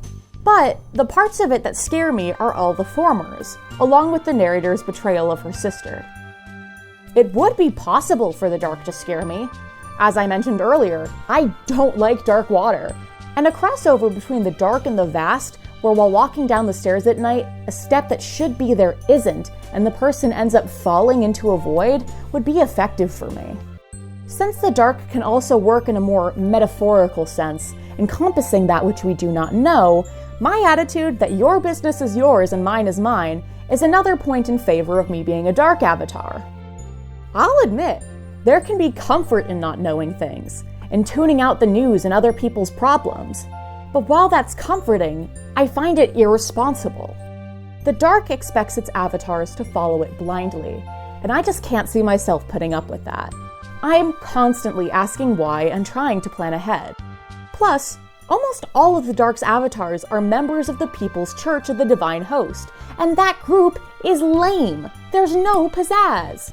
But the parts of it that scare me are all the formers, along with the narrator's betrayal of her sister. It would be possible for the dark to scare me. As I mentioned earlier, I don't like dark water. And a crossover between the dark and the vast, where while walking down the stairs at night, a step that should be there isn't, and the person ends up falling into a void, would be effective for me. Since the dark can also work in a more metaphorical sense, encompassing that which we do not know, my attitude that your business is yours and mine is mine is another point in favor of me being a dark avatar. I'll admit, there can be comfort in not knowing things, in tuning out the news and other people's problems. But while that's comforting, I find it irresponsible. The dark expects its avatars to follow it blindly, and I just can't see myself putting up with that. I am constantly asking why and trying to plan ahead. Plus, almost all of the Dark's avatars are members of the People's Church of the Divine Host, and that group is lame. There's no pizzazz.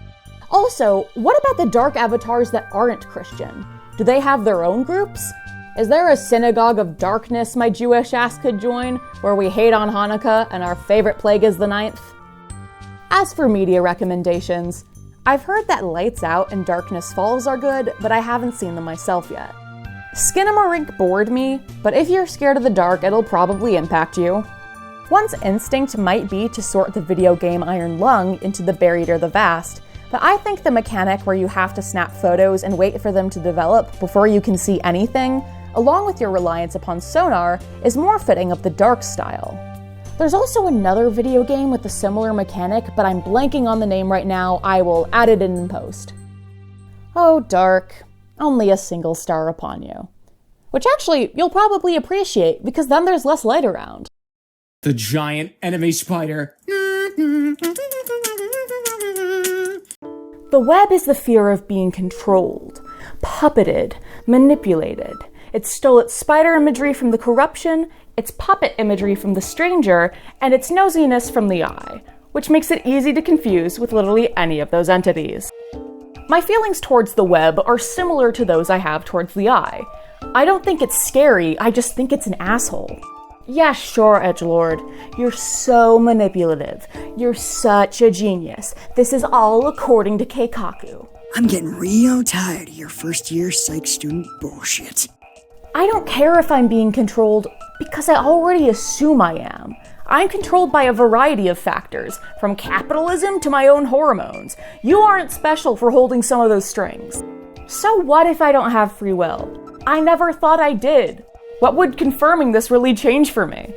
Also, what about the Dark avatars that aren't Christian? Do they have their own groups? Is there a synagogue of darkness my Jewish ass could join, where we hate on Hanukkah and our favorite plague is the 9th? As for media recommendations, I've heard that Lights Out and Darkness Falls are good, but I haven't seen them myself yet. Skinamarink bored me, but if you're scared of the dark, it'll probably impact you. One's instinct might be to sort the video game Iron Lung into the buried or the vast, but I think the mechanic where you have to snap photos and wait for them to develop before you can see anything, along with your reliance upon sonar, is more fitting of the dark style. There's also another video game with a similar mechanic, but I'm blanking on the name right now. I will add it in post. Oh, dark. Only a single star upon you. Which actually, you'll probably appreciate, because then there's less light around. The giant enemy spider. The web is the fear of being controlled, puppeted, manipulated. It stole its spider imagery from the corruption, its puppet imagery from the stranger, and its nosiness from the eye, which makes it easy to confuse with literally any of those entities. My feelings towards the web are similar to those I have towards the eye. I don't think it's scary, I just think it's an asshole. Yeah, sure, edgelord. You're so manipulative. You're such a genius. This is all according to Keikaku. I'm getting real tired of your first-year psych student bullshit. I don't care if I'm being controlled, because I already assume I am. I'm controlled by a variety of factors, from capitalism to my own hormones. You aren't special for holding some of those strings. So what if I don't have free will? I never thought I did. What would confirming this really change for me?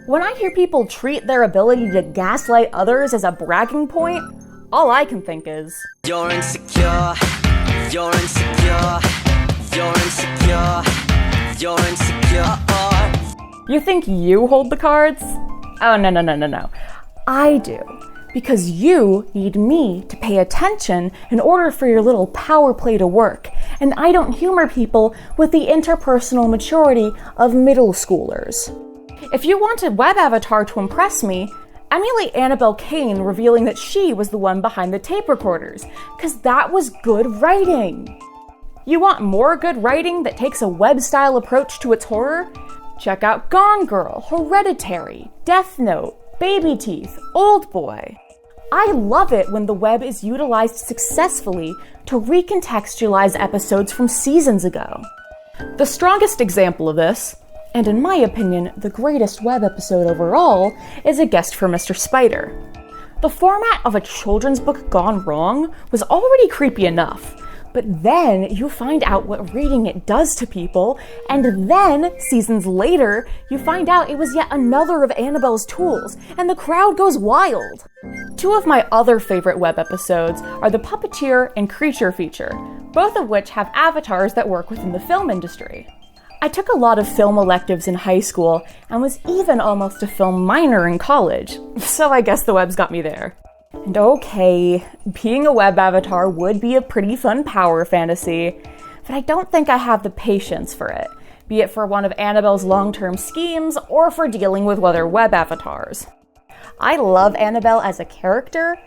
When I hear people treat their ability to gaslight others as a bragging point, all I can think is, you're insecure, you're insecure, you're insecure, you're insecure. You think you hold the cards? Oh, no. I do. Because you need me to pay attention in order for your little power play to work. And I don't humor people with the interpersonal maturity of middle schoolers. If you want a web avatar to impress me, emulate Annabelle Kane revealing that she was the one behind the tape recorders, because that was good writing. You want more good writing that takes a web-style approach to its horror? Check out Gone Girl, Hereditary, Death Note, Baby Teeth, Old Boy. I love it when the web is utilized successfully to recontextualize episodes from seasons ago. The strongest example of this, and in my opinion, the greatest web episode overall, is A Guest for Mr. Spider. The format of a children's book gone wrong was already creepy enough, but then you find out what reading it does to people, and then, seasons later, you find out it was yet another of Annabelle's tools, and the crowd goes wild. Two of my other favorite web episodes are The Puppeteer and Creature feature, both of which have avatars that work within the film industry. I took a lot of film electives in high school, and was even almost a film minor in college, so I guess the web's got me there. And okay, being a web avatar would be a pretty fun power fantasy, but I don't think I have the patience for it, be it for one of Annabelle's long-term schemes or for dealing with other web avatars. I love Annabelle as a character,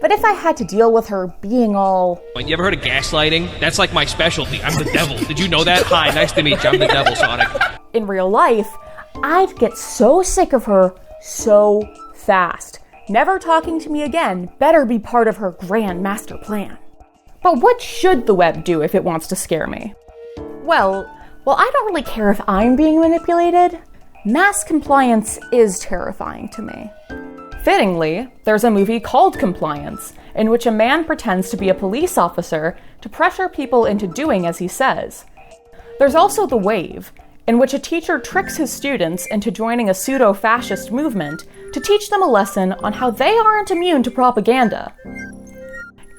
but if I had to deal with her being all... You ever heard of gaslighting? That's like my specialty. I'm the devil. Did you know that? Hi, nice to meet you. I'm the devil, Sonic. In real life, I'd get so sick of her so fast. Never talking to me again better be part of her grand master plan. But what should the web do if it wants to scare me? Well, I don't really care if I'm being manipulated. Mass compliance is terrifying to me. Fittingly, there's a movie called Compliance, in which a man pretends to be a police officer to pressure people into doing as he says. There's also The Wave, in which a teacher tricks his students into joining a pseudo-fascist movement to teach them a lesson on how they aren't immune to propaganda.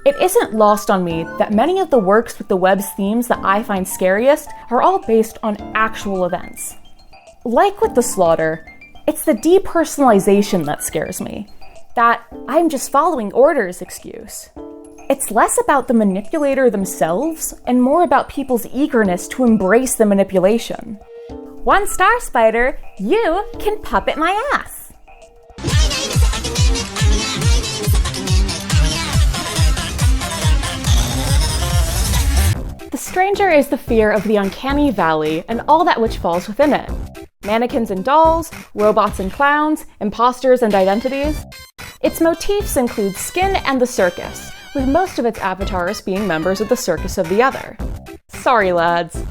It isn't lost on me that many of the works with the web's themes that I find scariest are all based on actual events. Like with The Slaughter, it's the depersonalization that scares me, that I'm just following orders excuse. It's less about the manipulator themselves and more about people's eagerness to embrace the manipulation. 1 star, Spider, you can puppet my ass. The Stranger is the fear of the uncanny valley and all that which falls within it. Mannequins and dolls, robots and clowns, imposters and identities. Its motifs include skin and the circus, with most of its avatars being members of the circus of the other. Sorry lads,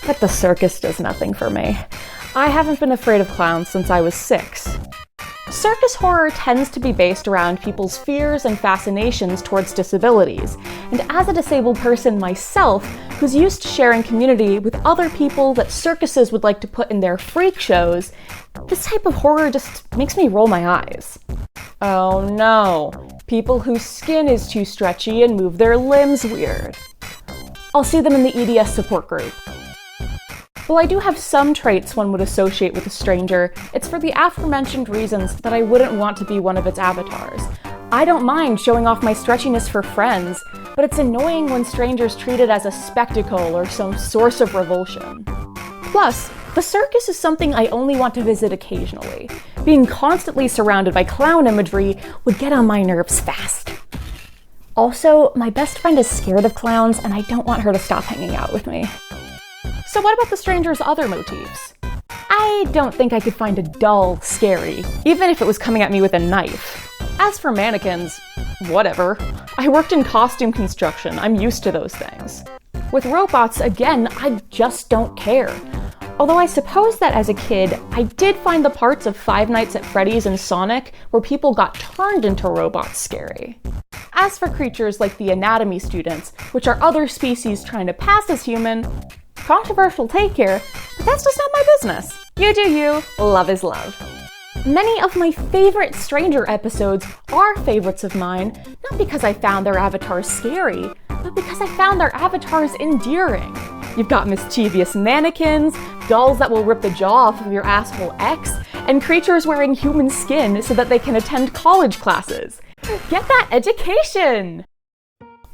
but the circus does nothing for me. I haven't been afraid of clowns since I was 6. Circus horror tends to be based around people's fears and fascinations towards disabilities, and as a disabled person myself, who's used to sharing community with other people that circuses would like to put in their freak shows, this type of horror just makes me roll my eyes. Oh no, people whose skin is too stretchy and move their limbs weird. I'll see them in the EDS support group. While I do have some traits one would associate with a stranger, it's for the aforementioned reasons that I wouldn't want to be one of its avatars. I don't mind showing off my stretchiness for friends, but it's annoying when strangers treat it as a spectacle or some source of revulsion. Plus, the circus is something I only want to visit occasionally. Being constantly surrounded by clown imagery would get on my nerves fast. Also, my best friend is scared of clowns and I don't want her to stop hanging out with me. So what about the stranger's other motifs? I don't think I could find a doll scary, even if it was coming at me with a knife. As for mannequins, whatever. I worked in costume construction, I'm used to those things. With robots, again, I just don't care. Although I suppose that as a kid, I did find the parts of Five Nights at Freddy's and Sonic where people got turned into robots scary. As for creatures like the anatomy students, which are other species trying to pass as human, controversial take here, but that's just not my business. You do you, love is love. Many of my favorite Stranger episodes are favorites of mine, not because I found their avatars scary, but because I found their avatars endearing. You've got mischievous mannequins, dolls that will rip the jaw off of your asshole ex, and creatures wearing human skin so that they can attend college classes. Get that education!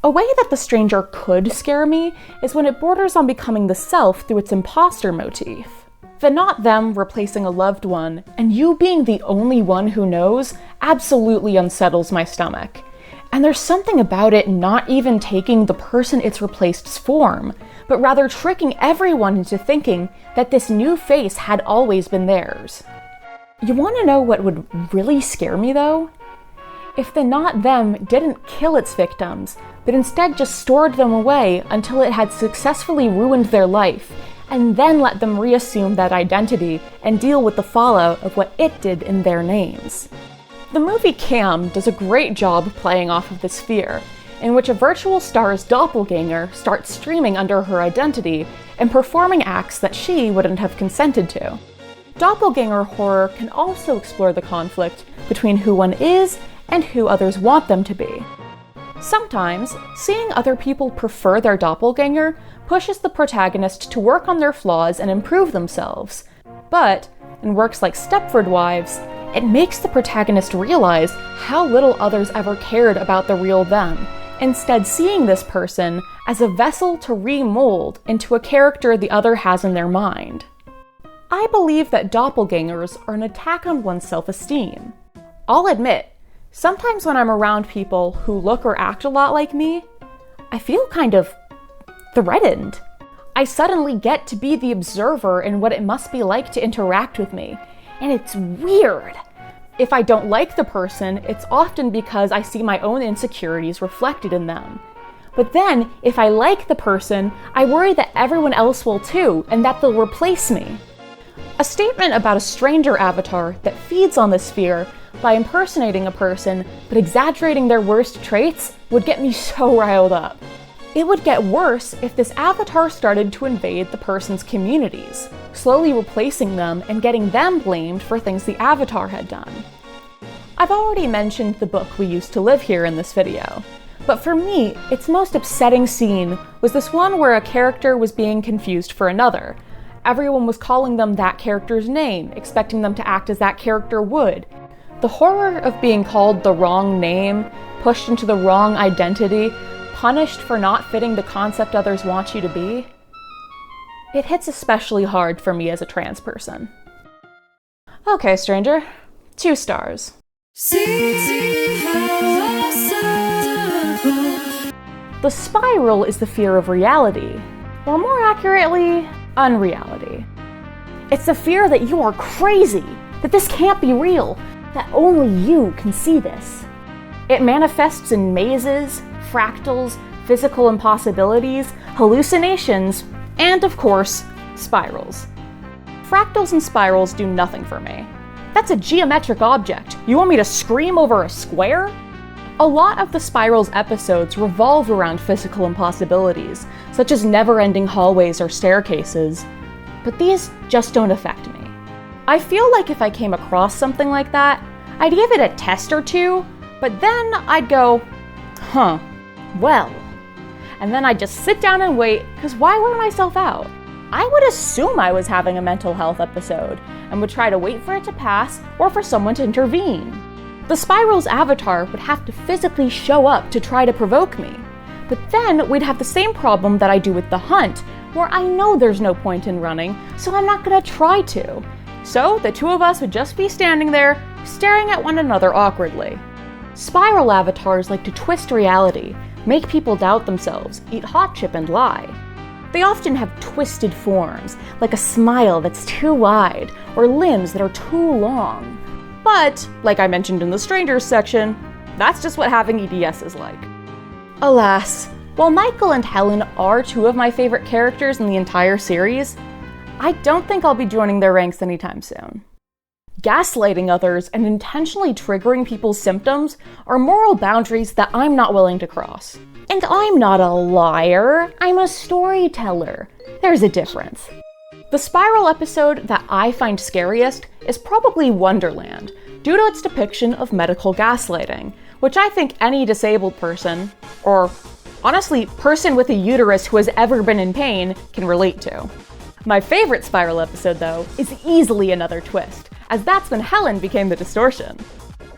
A way that the Stranger could scare me is when it borders on becoming the self through its imposter motif. The not them replacing a loved one, and you being the only one who knows, absolutely unsettles my stomach. And there's something about it not even taking the person it's replaced's form, but rather tricking everyone into thinking that this new face had always been theirs. You want to know what would really scare me though? If the not them didn't kill its victims, but instead just stored them away until it had successfully ruined their life, and then let them reassume that identity and deal with the fallout of what it did in their names. The movie Cam does a great job playing off of this fear, in which a virtual star's doppelganger starts streaming under her identity and performing acts that she wouldn't have consented to. Doppelganger horror can also explore the conflict between who one is and who others want them to be. Sometimes, seeing other people prefer their doppelganger pushes the protagonist to work on their flaws and improve themselves. But, in works like Stepford Wives, it makes the protagonist realize how little others ever cared about the real them, instead seeing this person as a vessel to remold into a character the other has in their mind. I believe that doppelgangers are an attack on one's self-esteem. I'll admit, sometimes when I'm around people who look or act a lot like me, I feel kind of threatened. I suddenly get to be the observer in what it must be like to interact with me, and it's weird. If I don't like the person, it's often because I see my own insecurities reflected in them. But then, if I like the person, I worry that everyone else will too, and that they'll replace me. A statement about a Stranger avatar that feeds on this fear by impersonating a person but exaggerating their worst traits would get me so riled up. It would get worse if this avatar started to invade the person's communities, slowly replacing them and getting them blamed for things the avatar had done. I've already mentioned the book We Used to Live Here in this video, but for me, its most upsetting scene was this one where a character was being confused for another. Everyone was calling them that character's name, expecting them to act as that character would. The horror of being called the wrong name, pushed into the wrong identity, punished for not fitting the concept others want you to be, it hits especially hard for me as a trans person. Okay, Stranger, 2 stars. The spiral is the fear of reality, or more accurately, unreality. It's the fear that you are crazy, that this can't be real, that only you can see this. It manifests in mazes, fractals, physical impossibilities, hallucinations, and of course, spirals. Fractals and spirals do nothing for me. That's a geometric object. You want me to scream over a square? A lot of the Spirals episodes revolve around physical impossibilities, such as never-ending hallways or staircases, but these just don't affect me. I feel like if I came across something like that, I'd give it a test or two, but then I'd go, well. And then I'd just sit down and wait, because why wear myself out? I would assume I was having a mental health episode, and would try to wait for it to pass, or for someone to intervene. The Spiral's avatar would have to physically show up to try to provoke me. But then we'd have the same problem that I do with the hunt, where I know there's no point in running, so I'm not gonna try to. So the two of us would just be standing there, staring at one another awkwardly. Spiral avatars like to twist reality, make people doubt themselves, eat hot chip and lie. They often have twisted forms, like a smile that's too wide, or limbs that are too long. But, like I mentioned in the Strangers section, that's just what having EDS is like. Alas, while Michael and Helen are 2 of my favorite characters in the entire series, I don't think I'll be joining their ranks anytime soon. Gaslighting others and intentionally triggering people's symptoms are moral boundaries that I'm not willing to cross. And I'm not a liar, I'm a storyteller. There's a difference. The Spiral episode that I find scariest is probably Wonderland, due to its depiction of medical gaslighting, which I think any disabled person, or honestly, person with a uterus who has ever been in pain, can relate to. My favorite Spiral episode, though, is easily Another Twist, as that's when Helen became the distortion.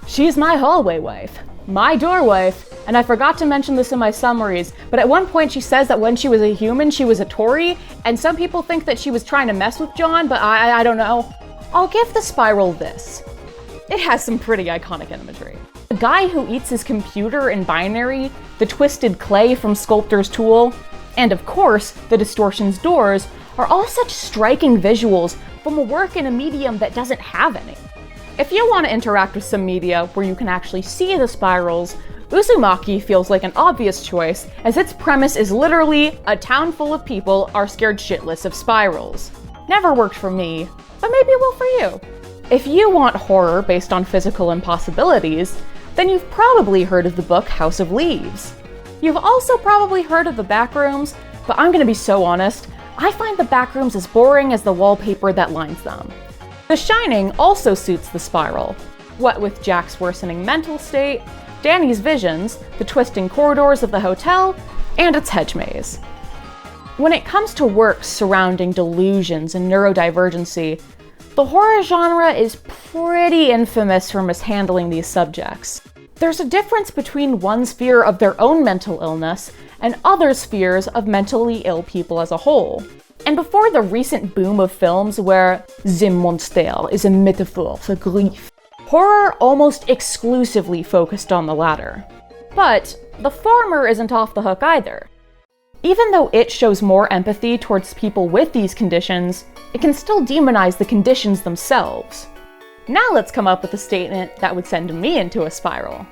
She's my hallway wife, my door wife, and I forgot to mention this in my summaries, but at one point she says that when she was a human, she was a Tory, and some people think that she was trying to mess with John, but I don't know. I'll give the Spiral this. It has some pretty iconic imagery. The guy who eats his computer in Binary, the twisted clay from Sculptor's Tool, and of course, the distortion's doors are all such striking visuals from a work in a medium that doesn't have any. If you want to interact with some media where you can actually see the spirals, Uzumaki feels like an obvious choice, as its premise is literally a town full of people are scared shitless of spirals. Never worked for me, but maybe it will for you. If you want horror based on physical impossibilities, then you've probably heard of the book House of Leaves. You've also probably heard of the Backrooms, but I'm gonna be so honest, I find the Backrooms as boring as the wallpaper that lines them. The Shining also suits the spiral, what with Jack's worsening mental state, Danny's visions, the twisting corridors of the hotel, and its hedge maze. When it comes to works surrounding delusions and neurodivergency, the horror genre is pretty infamous for mishandling these subjects. There's a difference between one's fear of their own mental illness and others' fears of mentally ill people as a whole. And before the recent boom of films where the monster is a metaphor for grief, horror almost exclusively focused on the latter. But the former isn't off the hook either. Even though it shows more empathy towards people with these conditions, it can still demonize the conditions themselves. Now let's come up with a statement that would send me into a spiral.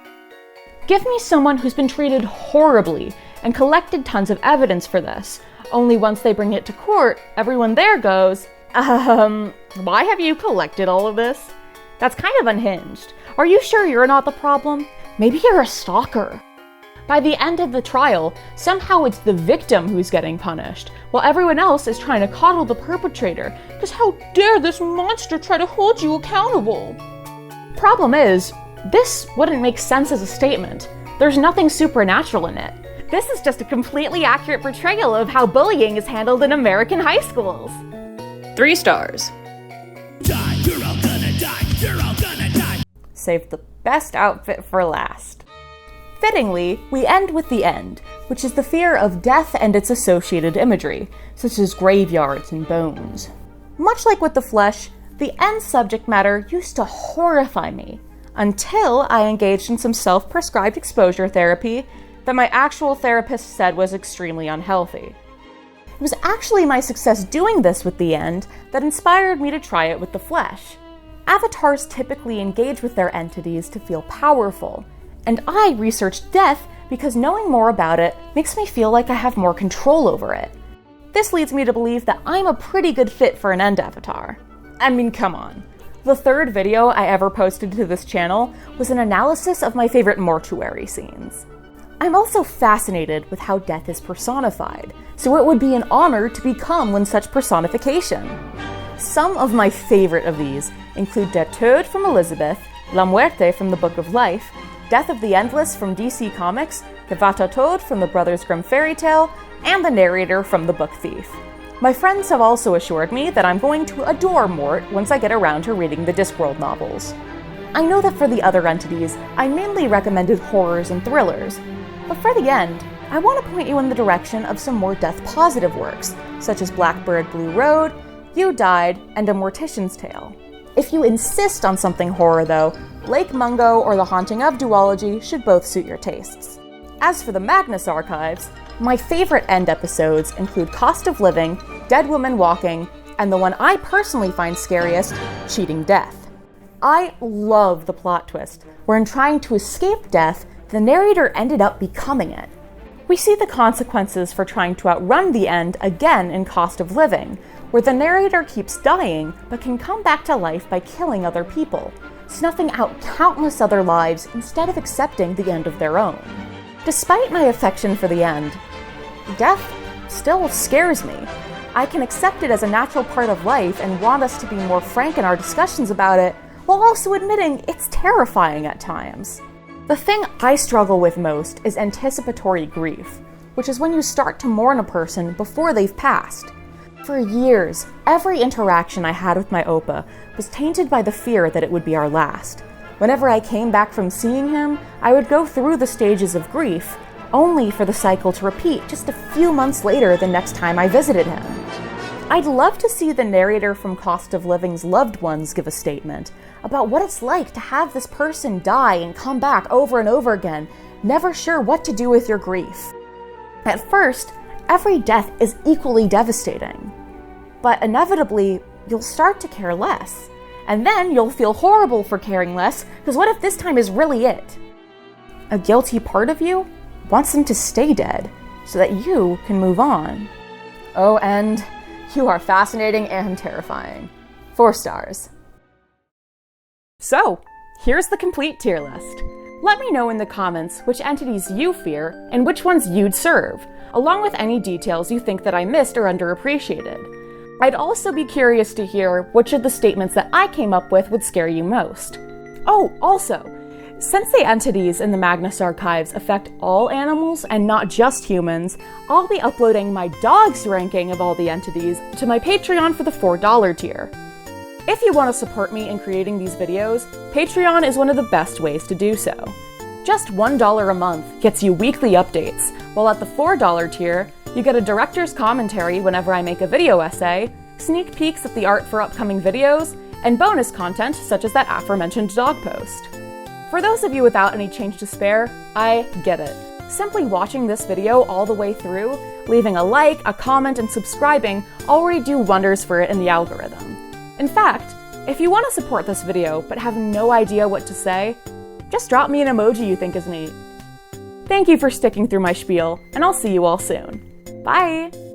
Give me someone who's been treated horribly and collected tons of evidence for this, only once they bring it to court, everyone there goes, why have you collected all of this? That's kind of unhinged. Are you sure you're not the problem? Maybe you're a stalker. By the end of the trial, somehow it's the victim who's getting punished, while everyone else is trying to coddle the perpetrator, because how dare this monster try to hold you accountable? Problem is, this wouldn't make sense as a statement. There's nothing supernatural in it. This is just a completely accurate portrayal of how bullying is handled in American high schools. 3 stars. Die, you're all gonna die, you're all gonna die. Save the best outfit for last. Fittingly, we end with the end, which is the fear of death and its associated imagery, such as graveyards and bones. Much like with the flesh, the end subject matter used to horrify me, until I engaged in some self-prescribed exposure therapy that my actual therapist said was extremely unhealthy. It was actually my success doing this with the end that inspired me to try it with the flesh. Avatars typically engage with their entities to feel powerful, and I researched death because knowing more about it makes me feel like I have more control over it. This leads me to believe that I'm a pretty good fit for an end avatar. I mean, come on. The 3rd video I ever posted to this channel was an analysis of my favorite mortuary scenes. I'm also fascinated with how death is personified, so it would be an honor to become one such personification. Some of my favorite of these include Der Tod from Elizabeth, La Muerte from the Book of Life, Death of the Endless from DC Comics, Gewata Tod from the Brothers Grimm fairy tale, and the narrator from The Book Thief. My friends have also assured me that I'm going to adore Mort once I get around to reading the Discworld novels. I know that for the other entities, I mainly recommended horrors and thrillers, but for the end, I want to point you in the direction of some more death-positive works, such as Blackbird Blue Road, You Died, and A Mortician's Tale. If you insist on something horror though, Lake Mungo or The Haunting of Duology should both suit your tastes. As for the Magnus Archives, my favorite end episodes include Cost of Living, Dead Woman Walking, and the one I personally find scariest, Cheating Death. I love the plot twist, where in trying to escape death, the narrator ended up becoming it. We see the consequences for trying to outrun the end again in Cost of Living, where the narrator keeps dying but can come back to life by killing other people, snuffing out countless other lives instead of accepting the end of their own. Despite my affection for the end, death still scares me. I can accept it as a natural part of life and want us to be more frank in our discussions about it, while also admitting it's terrifying at times. The thing I struggle with most is anticipatory grief, which is when you start to mourn a person before they've passed. For years, every interaction I had with my Opa was tainted by the fear that it would be our last. Whenever I came back from seeing him, I would go through the stages of grief, only for the cycle to repeat just a few months later the next time I visited him. I'd love to see the narrator from Cost of Living's loved ones give a statement about what it's like to have this person die and come back over and over again, never sure what to do with your grief. At first, every death is equally devastating, but inevitably, you'll start to care less. And then you'll feel horrible for caring less, because what if this time is really it? A guilty part of you wants them to stay dead, so that you can move on. Oh, and you are fascinating and terrifying. 4 stars. So, here's the complete tier list. Let me know in the comments which entities you fear and which ones you'd serve, along with any details you think that I missed or underappreciated. I'd also be curious to hear which of the statements that I came up with would scare you most. Oh, also, since the entities in the Magnus Archives affect all animals and not just humans, I'll be uploading my dog's ranking of all the entities to my Patreon for the $4 tier. If you want to support me in creating these videos, Patreon is one of the best ways to do so. Just $1 a month gets you weekly updates, while at the $4 tier, you get a director's commentary whenever I make a video essay, sneak peeks at the art for upcoming videos, and bonus content such as that aforementioned dog post. For those of you without any change to spare, I get it. Simply watching this video all the way through, leaving a like, a comment, and subscribing already do wonders for it in the algorithm. In fact, if you want to support this video but have no idea what to say, just drop me an emoji you think is neat. Thank you for sticking through my spiel, and I'll see you all soon. Bye!